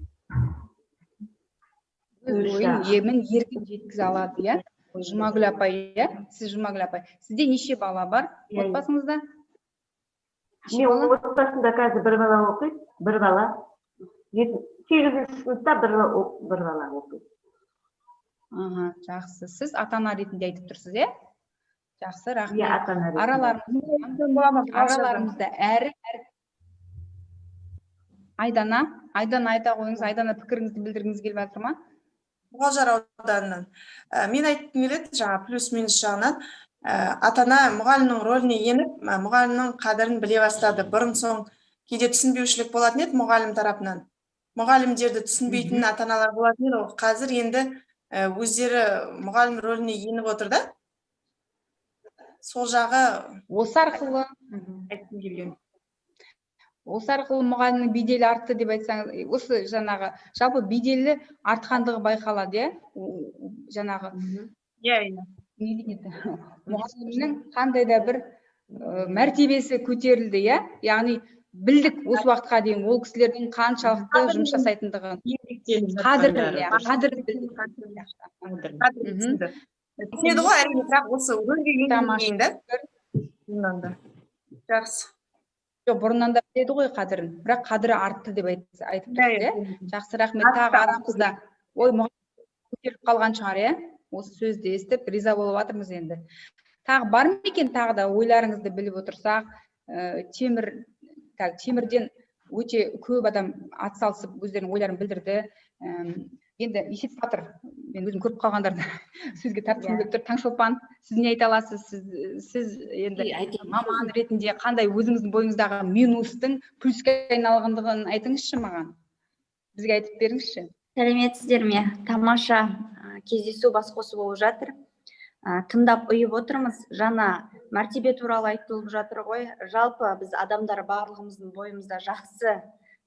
Өз ойын емін-еркін жеткізе алады, иә? Жұмагүл апай, иә? Сіз Жұмагүл апай. Сізде неше бала бар отбасыңызда? Мен отбасында қазір бір бала оқиды, бір бала. 8-ші сыныпта бір бала оқиды. Жақсы. Сіз ата-ана ретінде айтып тұрсыз, иә? Жақсы, рахмет. Иә, ата-ана ретінде. Араларымызда әрі. Айдана айта қойыңыз, Айдана пікіріңізді білдіргіңіз келіп жатыр ма? Мұғалжар ауданынан. Мен айтқым келеді, жаңа плюс-минус жағынан. Ата-ана мұғалімнің рөліне еніп, мұғалімнің қадірін біле бастады. Бұрын соң кейде түсінбеушілік болатын еді мұғалім тарапынан. Мұғалімдерді түсінбейтін ата-аналар болатын еді. Қазір енді өздері мұғалім рөліне еніп отыр да. Сол жағы осы арқылы мұғалімнің беделі артты деп айтсаңыз, осы жаңағы жалпы беделі артқандығы байқалады, иә? Жаңағы мұғалімнің қандай да бір мәртебесі көтерілді, иә? Яғни білдік осы уақытқа дейін ол кісілердің қаншалықты жұмыс жасайтындығын. Қадірін білдік. түсінеді ғой, әрине, бірақ осы рөлге енгізген да. Жақсы. Бұрыннан да біледі ғой қадірін, бірақ қадірі артты деп айтып тұрсыз, жақсы, рахмет. Тағы арамызда ой мұғалім көтеріліп қалған шығар, иә? Осы сөзді естіп риза болып жатырмыз енді. Тағы бар ма екен, тағы да ойларыңызды біліп отырсақ, темірден өте көп адам атсалысып өздерінің ойларын білдірді. Енді Есет Батыр, мен өзім көріп қалғандарды сөзге тартқым келіп тұр. Таңшолпан, сіз не айта аласыз? Сіз енді маман ретінде қандай өзіңіздің бойыңыздағы минустың плюске айналғандығын айтыңызшы маған. Бізге айтып беріңізші. Сәлеметсіздер ме? Тамаша кездесу бас қосу болып жатыр. Тыңдап ұйып отырмыз. Жаңа мәртебе туралы айтылып жатыр ғой. Жалпы біз адамдар барлығымыздың бойымызда жақсы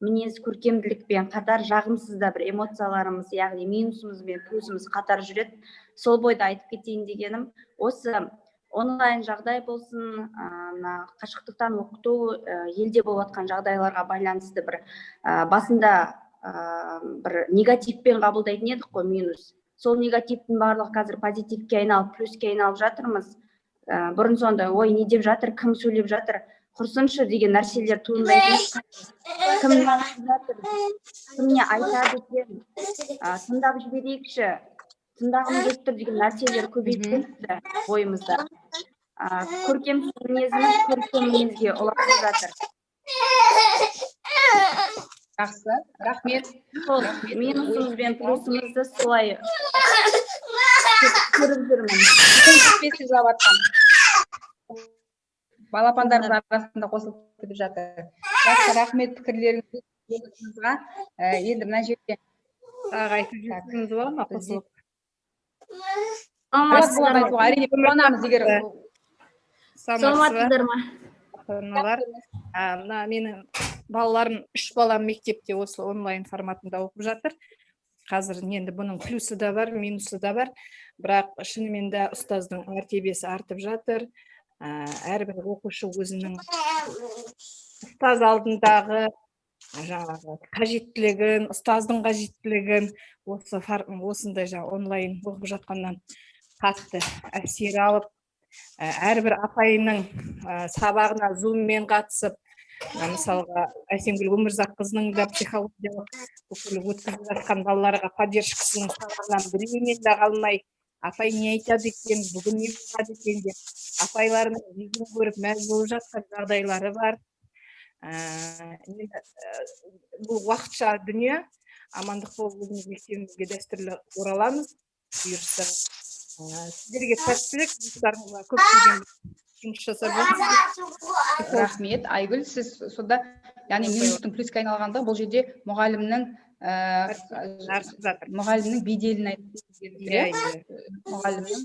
мінез, көркемділікпен қатар жағымсыз да бір эмоцияларымыз, яғни минусымыз бен плюсымыз қатар жүреді. Сол бойда айтып кетейін дегенім, осы онлайн жағдай болсын, қашықтықтан оқыту елде болып жатқан жағдайларға байланысты бір басында бір негативпен қабылдайтын едік қой, минус. Сол негативтің барлығы қазір позитивке айналып, плюске айналып жатырмыз. Бұрын сонда, ой, не деп жатыр, кім сөйлеп жатыр, құрсыншы деген нәрселер туындайтын. Кім жатыр, кім не айтады екен, тыңдап жіберейікші, тыңдағым келіп тұр деген нәрселер көбейіп кетті бойымызда. Көркем мінезіміз көркем мінезге ұласып жатыр. Жақсы, рахмет. Сол минусымыз бен плюсымызды солай көріп жүрмін. Жетпесі жауаптан. Балапандарымыз арасында қосылып кетіп жатыр. Жақсы, рахмет пікірлеріңізге. Енді мына жерде айтып жүрсеңіз болады ма қосылып? Әрине қуанамыз егер. Саламатсыздар ма? Мына менің балаларым 3 балам мектепте осы онлайн форматында оқып жатыр. Қазір енді бұның плюсы да бар, минусы да бар. Бірақ шынымен де ұстаздың мәртебесі артып жатыр. Әрбір оқушы өзінің ұстаз алдындағы жаңағы қажеттілігін, ұстаздың қажеттілігін осындай онлайн оқып жатқаннан қатты әсер алып, әрбір апайының сабағына зуммен қатысып, мысалға Әсемгүл Өмірзаққызының да психологиялық өткізіп жатқан балаларға поддержкасының сабағынан біреуінен де қалмай, апай не айтады екен, бүгін не болады екен деп, апайларының жүзін көріп мәз болып жатқан жағдайлары бар. Бұл уақытша дүние, амандық болып өзіміз мектебімізге дәстүрлі ораламыз. Бұйырса, сіздерге сәттілік, жұмыстарыңызға көптеген жұмыс жасап жатырсыз. Рахмет, Айгүл, сіз сонда, яғни минустың плюске айналғанда бұл жерде мұғалімнің беделін айтып мұғалімнің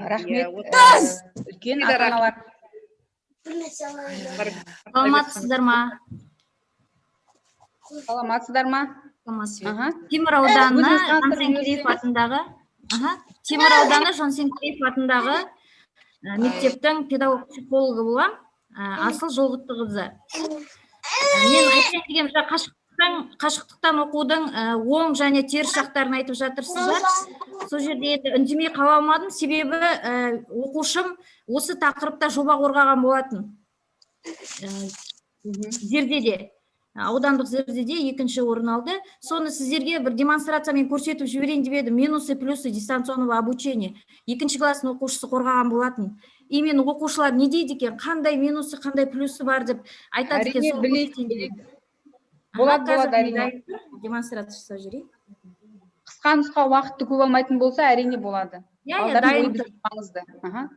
рахмет, үлкен ата-аналар. Саламатсыздар ма? Саламатсыздар ма? Темір ауданы Жансенкереев атындағы мектептің педагог психологы болам, Асыл Жолғыттықызы. Мен айтайын деген қашықтықтан оқудың оң және теріс жақтарын айтып жатырсыздар. Сол жерде үндемей қала алмадым, себебі оқушым осы тақырыпта жоба қорғаған болатын. Зердеде, аудандық зердеде 2-ші орын алды. Соны сіздерге бір демонстрациямен көрсетіп жіберейін деп едім. Минусы, плюсы дистанционного обучения. 2-ші класстың оқушысы қорғаған болатын. Именно оқушылар не дейді екен, қандай минусы, қандай плюсы бар деп айтады екен. Болады, әрине. Демонстрация жасап жіберейін. Қысқа нұсқа уақытты көп алмайтын болса, әрине болады.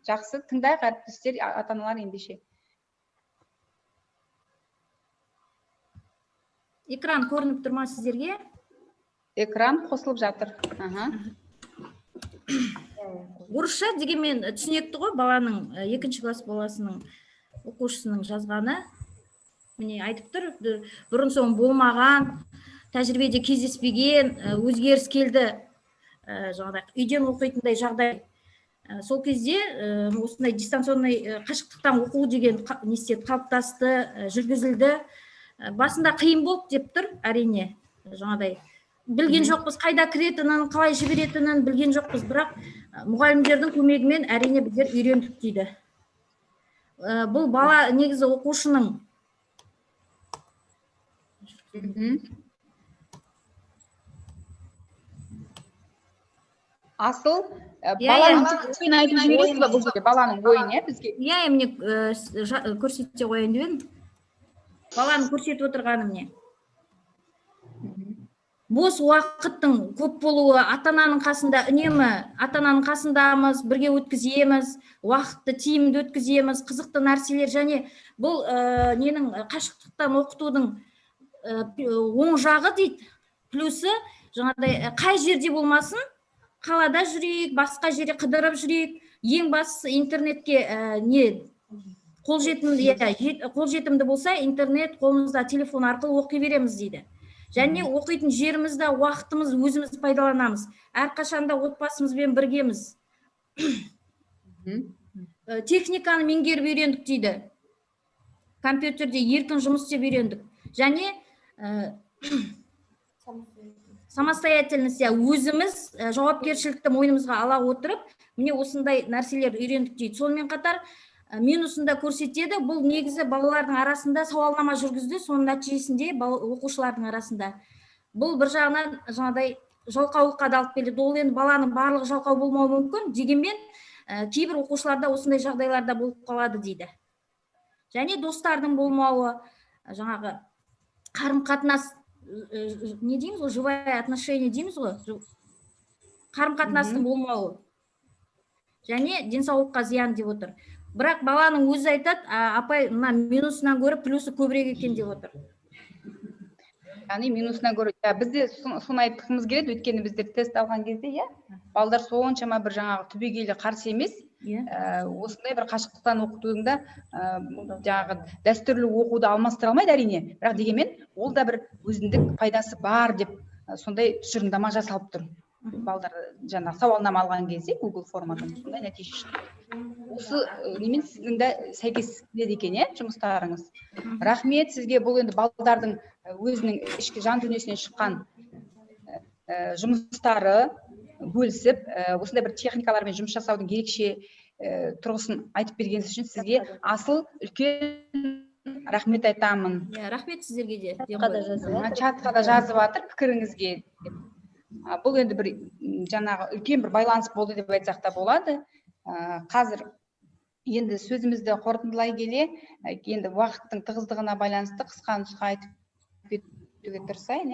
Жақсы, тыңдайық әріптестер, ата-аналар ендеше. Экран көрініп тұрма сіздерге? Экран қосылып жатыр. Орысша дегенмен түсінікті ғой, баланың 2-ші класс баласының оқушысының жазғаны. Міне айтып тұр, бұрын соң болмаған, тәжірибеде кездеспеген, өзгеріс келді, үйден оқитындай жағдай. Сол кезде осындай дистанционный қашықтықтан оқу деген қалыптасты, жүргізілді. Басында қиын болды деп тұр, әрине, жаңадай. Білген жоқпыз, қайда кіретінін, қалай жіберетінін білген жоқпыз, бірақ мұғалімдердің көмегімен әрине біздер үйрендік дейді. Бұл бала негізі оқушының Асыл, баланың ойын айтып жібересіз ба бұл жерде, баланың ойын, бізге? Міне көрсете қояйын деп едім. баланы көрсетіп отырғаным не? Бос уақыттың көп болуы, ата-ананың қасында үнемі ата-ананың қасындамыз, бірге өткіземіз, уақытты тиімді өткіземіз, қызықты нәрселер, және бұл ненің қашықтықтан оқытудың оң жағы дейді. Плюсы жаңағыдай қай жерде болмасын, қалада жүрейік, басқа жерде қыдырып жүрейік, ең бастысы интернетке қолжетімді болса, интернет қолымызда телефон арқылы оқи береміз дейді. Және оқитын жерімізді, уақытымыз өзіміз пайдаланамыз. Әрқашанда отбасымызбен біргеміз. Техниканы меңгеріп үйрендік дейді. Компьютерде еркін жұмыс істеп үйрендік. Және самостоятельность, өзіміз жауапкершілікті мойнымызға ала отырып, міне осындай нәрселер үйрендік дейді. Сонымен қатар минусында көрсетеді, бұл негізі балалардың арасында сауалнама жүргізді, соның нәтижесінде оқушылардың арасында. Бұл бір жағынан жаңағыдай жалқаулыққа да алып келеді. Ол енді баланың барлығы жалқау болмауы мүмкін, дегенмен кейбір оқушыларда осындай жағдайларда болып қалады дейді. Және достардың болмауы, жаңағы қарым-қатынас, не дейміз ғой, живое отношение дейміз ғой, қарым-қатынастың болмауы. Және денсаулыққа зиян деп отыр. Бірақ баланың өзі айтады, апай, мына минусынан гөрі плюсы көбірек екен деп отыр. Яғни минусынан гөрі, бізде соны айтқымыз келеді, өйткені біздер тест алған кезде, балдар соншама бір жаңағы түбегейлі қарсы емес, осындай бір қашықтықтан оқытудың да жаңағы дәстүрлі оқуды алмастыра алмайды әрине, бірақ дегенмен ол да бір өзіндік пайдасы бар деп сондай тұжырымдама жасалып тұр. Балдар жаңағы сауалнама алған кезде Google формадан сондай нәтиже шықты. Осы немен сіздің де сәйкес келеді екен, жұмыстарыңыз. Рахмет сізге. Бұл енді балдардың өзінің ішкі жан дүниесінен шыққан жұмыстары бөлісіп, осындай бір техникалармен жұмыс жасаудың ерекше тұрғысын айтып бергеніңіз үшін сізге асыл үлкен рахмет айтамын. Рахмет сіздерге де. Чатқа да жазып жатыр пікіріңізге. Бұл енді бір жаңағы үлкен бір байланыс болды деп айтсақ та болады. Қазір енді сөзімізді қорытындылай келе, енді уақыттың тығыздығына байланысты қысқа нұсқа айтып кетуге тырысайын.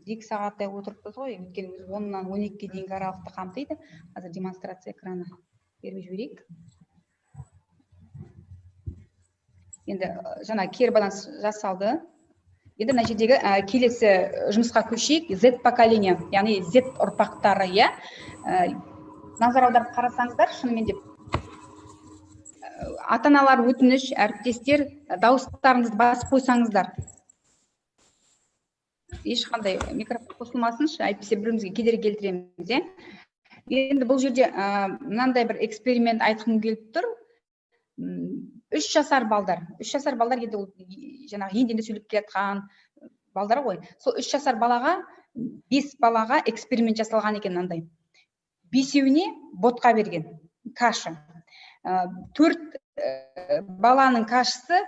2 сағаттай отырыппыз ғой, өйткені 10-нан 12-ге дейінгі аралықты қамтиды. Қазір демонстрация экраны беріп жіберейік. Енді жаңа кері байланыс жасалды. Енді мына жердегі келесі жұмысқа көшейік. Z поколение, яғни Z ұрпақтары, назар аударып қарасаңыздар, шынымен де ата-аналар өтініш, әріптестер, дауыстарыңызды басып қойсаңыздар. Ешқандай микрофон қосылмасыншы, әйтпесе бірімізге кедергі келтіреміз. Енді бұл жерде мынандай бір эксперимент айтқым келіп тұр. 3 жасар балдар енді жаңағы енді сөйлеп келатқан балдар ғой. Сол 3 жасар балаға, 5 балаға эксперимент жасалған екен мынандай. 5-еуіне ботқа берген каша. 4 баланың кашасы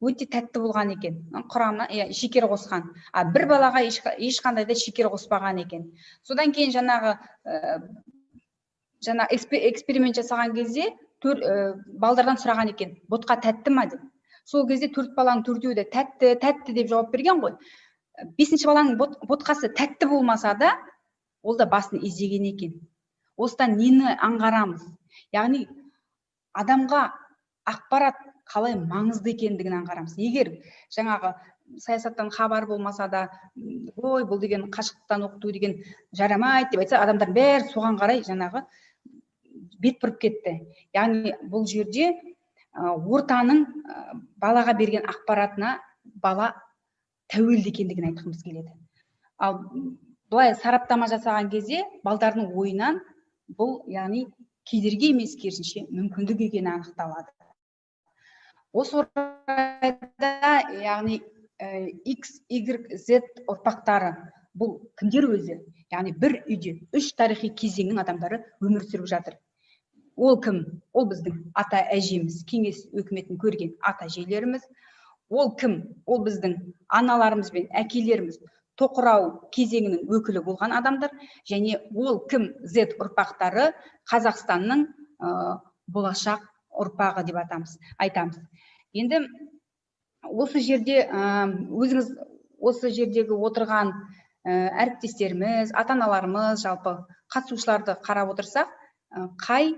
өте тәтті болған екен. Құрамына шекер қосқан. Бір балаға ешқандай да шекер қоспаған екен. Содан кейін жаңағы эксперимент жасаған кезде балдардан сұраған екен, ботқа тәтті ма деп. Сол кезде 4 баланың 4-еуі де тәтті деп жауап берген ғой. 5-ші баланың ботқасы тәтті болмаса да, ол да басын изеген екен. Осыдан нені аңғарамыз? Яғни адамға ақпарат қалай маңызды екендігін аңғарамыз. Егер жаңағы саясаттан хабар болмаса да, ой, бұл деген қашықтықтан оқыту деген жарамайды деп айтса, адамдар бәрі соған қарай жаңағы бет бұрып кетті. Яғни бұл жерде ортаның балаға берген ақпаратына бала тәуелді екендігін айтқымыз келеді. Ал былай сараптама жасаған кезде балдардың ойынан бұл, яғни кедергі емес, керісінше мүмкіндік екені анықталады. Осы орайда, яғни X, Y, Z ұрпақтары бұл кімдер өзі? Яғни бір үйде 3 тарихи кезеңнің адамдары өмір сүріп жатыр. Ол кім? Ол біздің ата-әжеміз, кеңес өкіметін көрген ата-әжелеріміз. Ол кім? Ол біздің аналарымыз бен әкелеріміз, тоқырау кезеңінің өкілі болған адамдар. Және ол кім? Z ұрпақтары Қазақстанның болашақ ұрпағы деп айтамыз. Енді осы жерде өзіңіз осы жердегі отырған әріптестеріміз, ата-аналарымыз, жалпы қатысушыларды қарап отырсақ, қай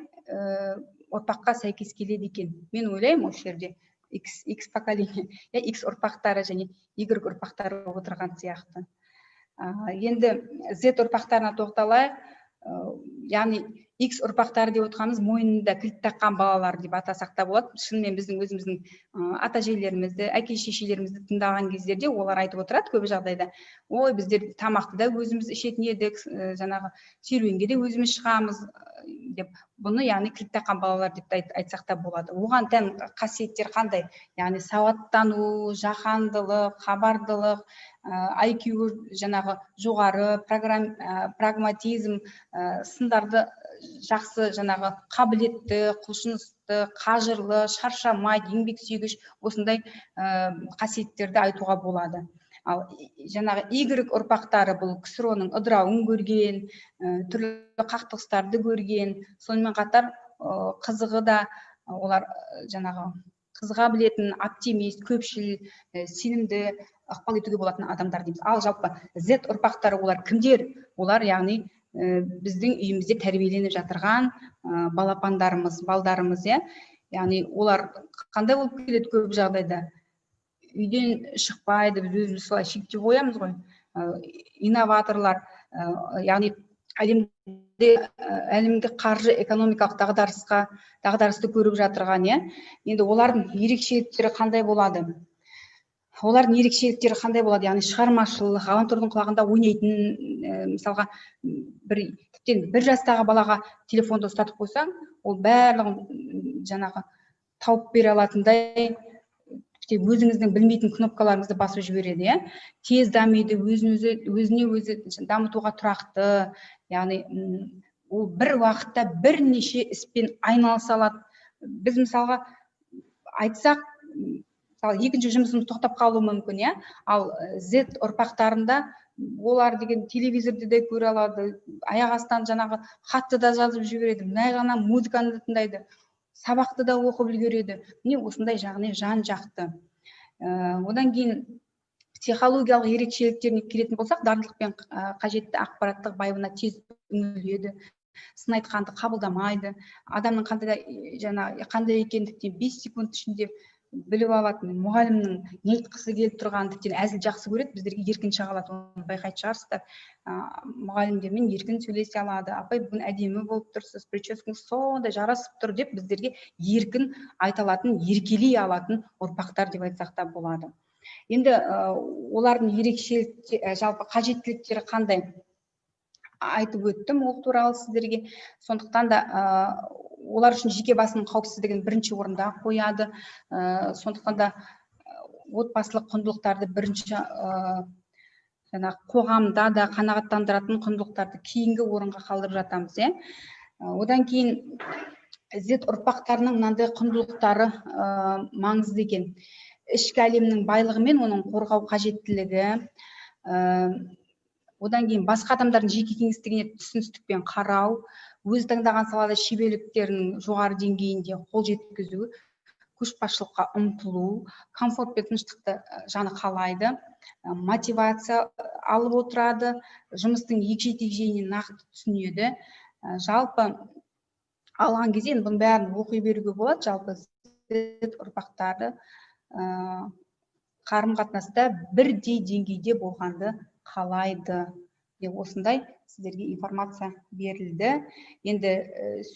ұрпаққа сәйкес келеді екен? Мен ойлаймын, осы жерде X поколение, X ұрпақтары және Y ұрпақтары отырған сияқты. Енді Z ұрпақтарына тоқталайық. Яғни X ұрпақтары деп отырғанымыз мойнында кілт таққан балалар деп атасақ та болады. Шынымен біздің өзіміздің ата-әжелерімізді, әке-шешелерімізді тыңдаған кездерде олар айтып отырады көп жағдайда. Ой, біздер тамақты да өзіміз ішетін едік, жаңағы серуенге де өзіміз шығамыз деп. Бұны яғни кілт таққан балалар деп айтсақ та болады. Оған тән қасиеттер қандай? Яғни сауаттану, жаһандылық, хабардылық, IQ жаңағы жоғары, прагматизм, сындарды жақсы жаңағы қабілетті, құлшынысты, қажырлы, шаршамайды, еңбексүйгіш осындай қасиеттерді айтуға болады. Ал жаңағы Y ұрпақтары бұл КСРО-ның ыдырауын көрген, түрлі қақтығыстарды көрген, сонымен қатар қызығы да олар жаңағы қызыға білетін, оптимист, көпшіл, сенімді, ықпал етуге болатын адамдар дейміз. Ал жалпы Z ұрпақтары олар кімдер? Олар яғни біздің үйімізде тәрбиеленіп жатырған балапандарымыз, балдарымыз, яғни олар қандай болып келеді көп жағдайда? Үйден шықпайды, біз өзіміз солай шектеп қоямыз ғой. Инноваторлар, яғни әлемдік қаржы экономикалық дағдарысты көріп жатырған, енді олардың ерекшеліктері қандай болады? Олардың ерекшеліктері қандай болады? Яғни шығармашыл, ғаламтордың құлағында ойнайтын, мысалға бір жастағы балаға телефонды ұстатып қойсаң, ол барлығын жаңағы тауып бере алатындай, өзіңіздің білмейтін кнопкаларыңызды басып жібереді, тез дамиды, өзіне өзі дамытуға тұрақты, яғни ол бір уақытта бірнеше іспен айналыса алады. Біз мысалға айтсақ, екінші жұмысымыз тоқтап қалуы мүмкін, ал Z ұрпақтарында олар деген телевизорды да көре алады, аяқ астынан жаңағы хатты да жазып жібереді, мына жағынан музыканы да тыңдайды, сабақты да оқып үлгереді. Міне осындай жағынан жан-жақты. Одан кейін психологиялық ерекшеліктеріне келетін болсақ, дарындылықпен қажетті ақпараттық байыбына тез үңіледі, сын айтқанды қабылдамайды, адамның қандай екендіктен 5 секунд ішінде біліп алатын, мұғалімнің не айтқысы келіп тұрғанын тіптен әзіл жақсы көреді, біздерге еркін шыға алады, оны байқайтын шығарсыздар. Мұғалімдермен еркін сөйлесе алады, апай бүгін әдемі болып тұрсыз, прическаңыз сондай жарасып тұр деп біздерге еркін айта алатын, еркелей алатын ұрпақтар деп айтсақ та болады. Енді олардың ерекшеліктері, жалпы қажеттіліктері қандай? Айтып өттім ол туралы сіздерге. Сондықтан да олар үшін жеке басының қауіпсіздігін бірінші орында қояды. Сондықтан да отбасылық құндылықтарды бірінші қоғамда да қанағаттандыратын құндылықтарды кейінгі орынға қалдырып жатамыз. Одан кейін Z ұрпақтарының мынандай құндылықтары маңызды екен. Ішкі әлемнің байлығы мен оның қорғау қажеттілігі, одан кейін басқа адамдардың жеке кеңістігіне түсіністікпен қарау, өз таңдаған салада шеберліктерінің жоғары деңгейінде қол жеткізу, көшбасшылыққа ұмтылу, комфорт пен тыныштықты жаны қалайды, мотивация алып отырады, жұмыстың егжей-тегжейіне нақты түсінеді. Жалпы алған кезде бұның бәрін оқи беруге болады. Жалпы Z ұрпақтары қарым-қатынаста бірдей деңгейде болғанды қалайды. Осындай сіздерге информация берілді. Енді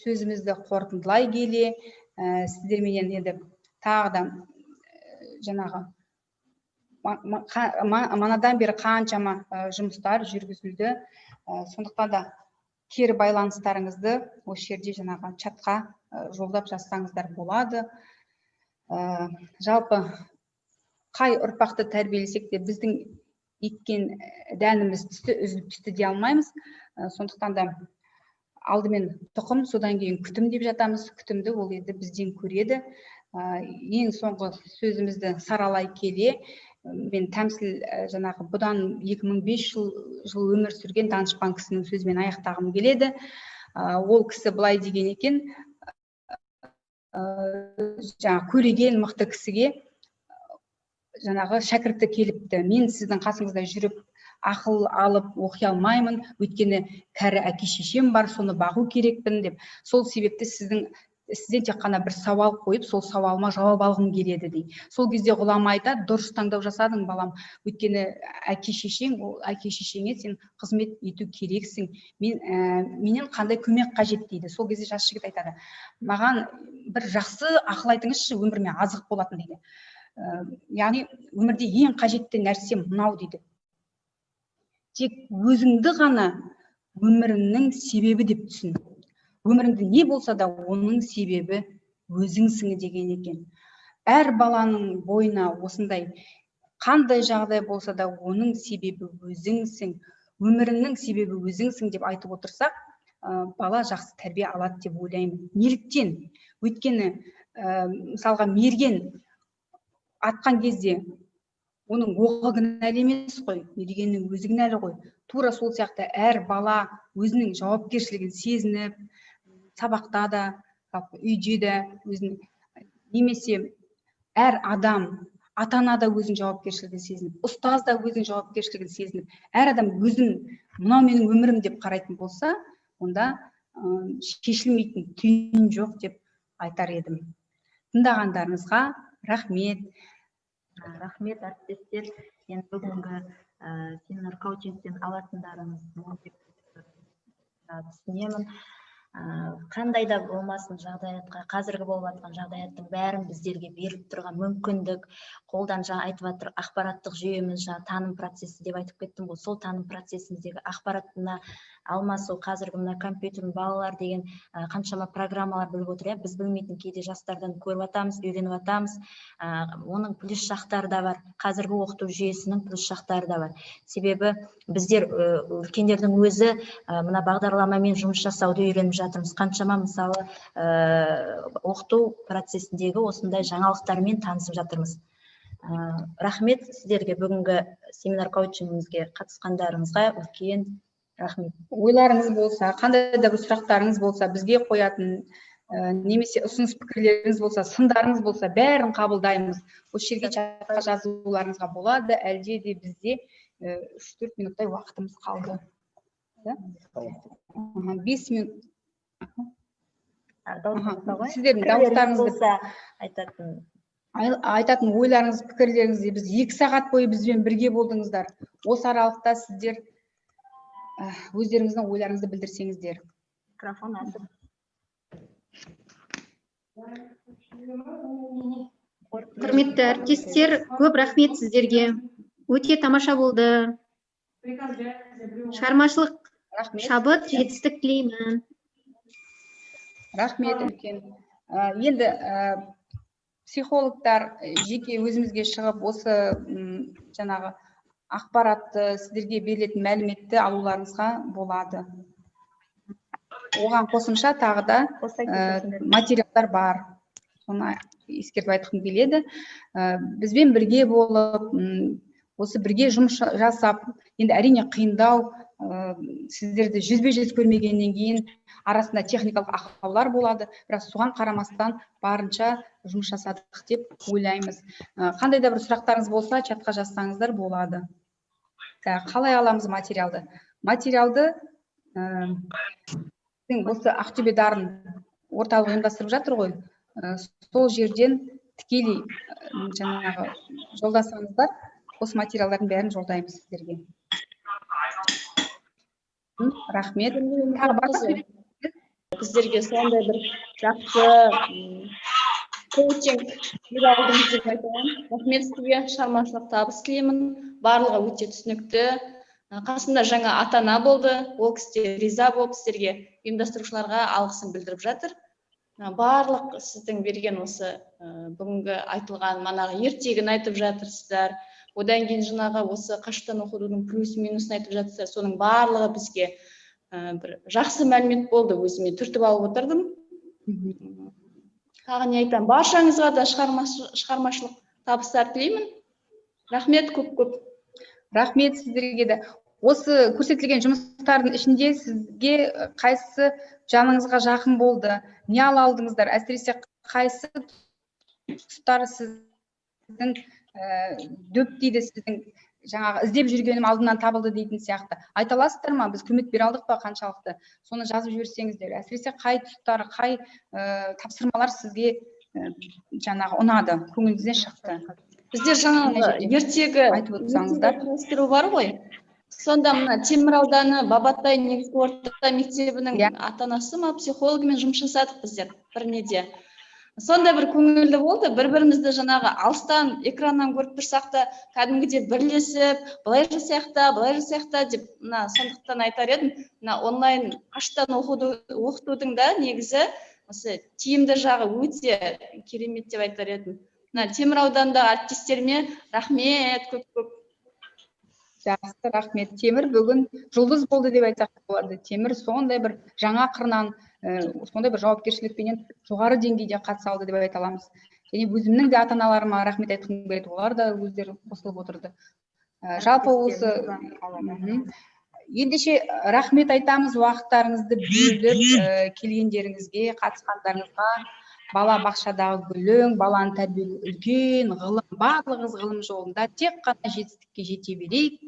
сөзімізді қорытындылай келе, сіздерменен енді тағы да жаңағы манадан бері қаншама жұмыстар жүргізілді. Сондықтан да кері байланыстарыңызды осы жерде жаңағы чатқа жолдап жазсаңыздар болады. Жалпы қай ұрпақты тәрбиелесек те біздің еккен дәніміз түсті, үзіліп түсті дей алмаймыз. Сондықтан да алдымен тұқым, содан кейін күтім деп жатамыз. Күтімді ол енді бізден көреді. Ең соңғы сөзімізді саралай келе, мен тәмсіл жаңағы бұдан 2005 жыл өмір сүрген данышпан кісінің сөзімен аяқтағым келеді. Ол кісі былай деген екен, жаңа көреген мықты кісіге жаңағы шәкірті келіпті, мен сіздің қасыңызда жүріп ақыл алып оқи алмаймын, өйткені кәрі әке шешем бар, соны бағу керекпін деп. Сол себепті сізден тек қана бір сауал қойып, сол сауалыма жауап алғым келеді дейді. Сол кезде ғұлама айтады, дұрыс таңдау жасадың балам, өйткені әке шешеңе сен қызмет ету керексің, менен қандай көмек қажет дейді. Сол кезде жас жігіт айтады, маған бір жақсы ақыл айтыңызшы, өміріме азық болатын дейді. Яғни өмірде ең қажетті нәрсе мынау дейді. Тек өзіңді ғана өміріңнің себебі деп түсін. Өміріңде не болса да оның себебі өзіңсің деген екен. Әр баланың бойына осындай қандай жағдай болса да оның себебі өзіңсің, өміріңнің себебі өзіңсің деп айтып отырсақ, бала жақсы тәрбие алады деп ойлаймын. Неліктен? Өйткені мысалға мерген атқан кезде оның оғы кінәлі емес қой, мергеннің өзі кінәлі ғой. Тура сол сияқты әр бала өзінің жауапкершілігін сезініп, сабақта да, үйде де өзінің, немесе әр адам, ата-ана да өзінің жауапкершілігін сезініп, ұстаз да өзінің жауапкершілігін сезініп, әр адам өзін мынау менің өмірім деп қарайтын болса, онда шешілмейтін түйін жоқ деп айтар едім. Тыңдағандарыңызға рахмет. Рахмет, әріптестер. Енді бүгінгі семинар коучингтен алатындарыңыз мол деп түсінемін. Қандай да болмасын жағдаятқа, қазіргі болып жатқан жағдаяттың бәрін біздерге беріп тұрған мүмкіндік, қолдан жаңа айтып жатыр, ақпараттық жүйеміз, жаңа таным процесі деп айтып кеттім ғой, сол таным процесіндегі ақпаратына алмасу, қазіргі мына компьютер балалар деген қаншама программалар біліп отыр, біз білмейтін кейде жастардан көріп жатамыз, үйреніп жатамыз. Оның плюс жақтары да бар, қазіргі оқыту жүйесінің плюс жақтары да бар. Себебі біздер үлкендердің өзі мына бағдарламамен жұмыс жасауды үйреніп жатырмыз. Қаншама мысалы оқыту процесіндегі осындай жаңалықтармен танысып жатырмыз. Рахмет сіздерге, бүгінгі семинар коучингімізге қатысқандарыңызға үлкен рахмет. Ойларыңыз болса, қандай да бір сұрақтарыңыз болса, бізге қоятын, немесе ұсыныс пікірлеріңіз болса, сындарыңыз болса, бәрін қабылдаймыз. Осы жерге чатқа жазуларыңызға болады, әлде де бізде 3-4 минуттай уақытымыз қалды. 5 минут. Сіздердің дауыстарыңызды айтатын ойларыңыз, пікірлеріңізді біз 2 сағат бойы бізбен бірге болдыңыздар. Осы аралықта сіздер өздеріңіздің ойларыңызды білдірсеңіздер. Микрофон ашық. Құрметті әріптестер, көп рахмет сіздерге. Өте тамаша болды. Шығармашылық шабыт, жетістік тілеймін. Рахмет үлкен. Енді психологтар жеке өзімізге шығып, осы жаңағы ақпаратты, сіздерге берілетін мәліметті алуларыңызға болады. Оған қосымша тағы да материалдар бар. Соны ескертіп айтқым келеді. Бізбен бірге болып, осы бірге жұмыс жасап, енді әрине қиындау, сіздерді жүзбе-жүз көрмегеннен кейін арасында техникалық ақаулар болады, бірақ соған қарамастан барынша жұмыс жасадық деп ойлаймыз. Қандай да бір сұрақтарыңыз болса, чатқа жазсаңыздар болады. Қалай аламыз материалды? Материалды осы Ақтөбе дарын орталық ұйымдастырып жатыр ғой, сол жерден тікелей жаңағы жолдасаңыздар, осы материалдардың бәрін жолдаймыз сіздерге. Рахмет. Біздерге сондай бір жақсы коучинг бере алдыңыз деп айтамын. Рахмет сізге, шығармашылық табыс тілеймін. Барлығы өте түсінікті. Қасында жаңа ата-ана болды, ол кісі риза болып сіздерге, ұйымдастырушыларға алғысын білдіріп жатыр. Барлық сіздің берген осы бүгінгі айтылған манағы ертегін айтып жатырсыздар. Одан кейін жаңағы осы қашықтан оқытудың плюс-минусын айтып жатырсыздар. Соның барлығы бізге бір жақсы мәлімет болды, өзіме түртіп алып отырдым. Тағы не айтамын, баршаңызға да шығармашылық табыстар тілеймін. Рахмет көп-көп. Рахмет сіздерге де. Осы көрсетілген жұмыстардың ішінде сізге қайсысы жаныңызға жақын болды? Не ала алдыңыздар? Әсіресе қайсы тұстары сіздің дөп дейді сіздің жаңағы іздеп жүргенім алдымнан табылды дейтін сияқты. Айта аласыздар ма, біз көмек бере алдық па қаншалықты? Соны жазып жіберсеңіздер. Әсіресе қай тұстары, қай тапсырмалар сізге жаңағы ұнады, көңіліңізден шықты? Бізде жаңағы ертегі ескеру бар ғой. Сонда мына Темір ауданы Бабатай негізгі орта мектебінің ата-анасы ма, психологымен жұмыс жасадық біздер бір неде. Сонда бір көңілді болды, бір-бірімізді жаңағы алыстан экраннан көріп тұрсақ та, кәдімгідей бірлесіп, былай жасайық та деп, сондықтан айтар едім, онлайн қаштан оқытудың да негізі осы тиімді жағы өте керемет деп айтар едім. Темір аудандағы әріптестеріме рахмет, көп. Жақсы, рахмет. Темір бүгін жұлдыз болды деп айтсақ болады. Темір сондай бір жаңа қырынан, сондай бір жауапкершілікпенен жоғары деңгейде қатыса алды деп айта аламыз. Және өзімнің де ата-аналарыма рахмет айтқым келеді. Олар да өздері қосылып отырды. Жалпы осы ендеше рахмет айтамыз уақыттарыңызды бөліп келгендеріңізге, қатысқандарыңызға. Бала бақшадағы гүлің, баланы тәрбиелеу үлкен ғылым, барлығыңыз ғылым жолында тек қана жетістікке жете берейік.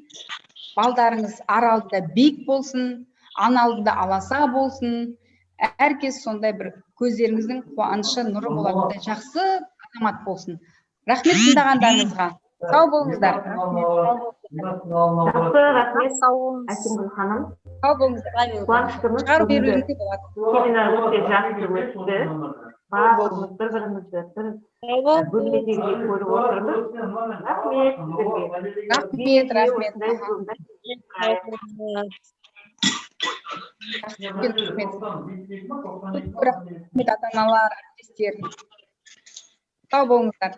Балдарыңыз ар алдында биік болсын, ана алдында аласа болсын. Әркез сондай бір көздеріңіздің қуанышы, нұры болатын жақсы азамат болсын. Рахмет тыңдағандарыңызға. Сау болыңыздар. Жақсы, рахмет. Әсемгүл ханым. Сау болыңыздар. Қуаныштымыз. Шығару беруіңізге болады. Семинар өте жақсы өтті. Барлығымыз бір-бірімізді бөлмедегідей көріп отырмыз. Рахмет сіздерге. Рахмет ата-аналар, әріптестер. Сау болыңыздар.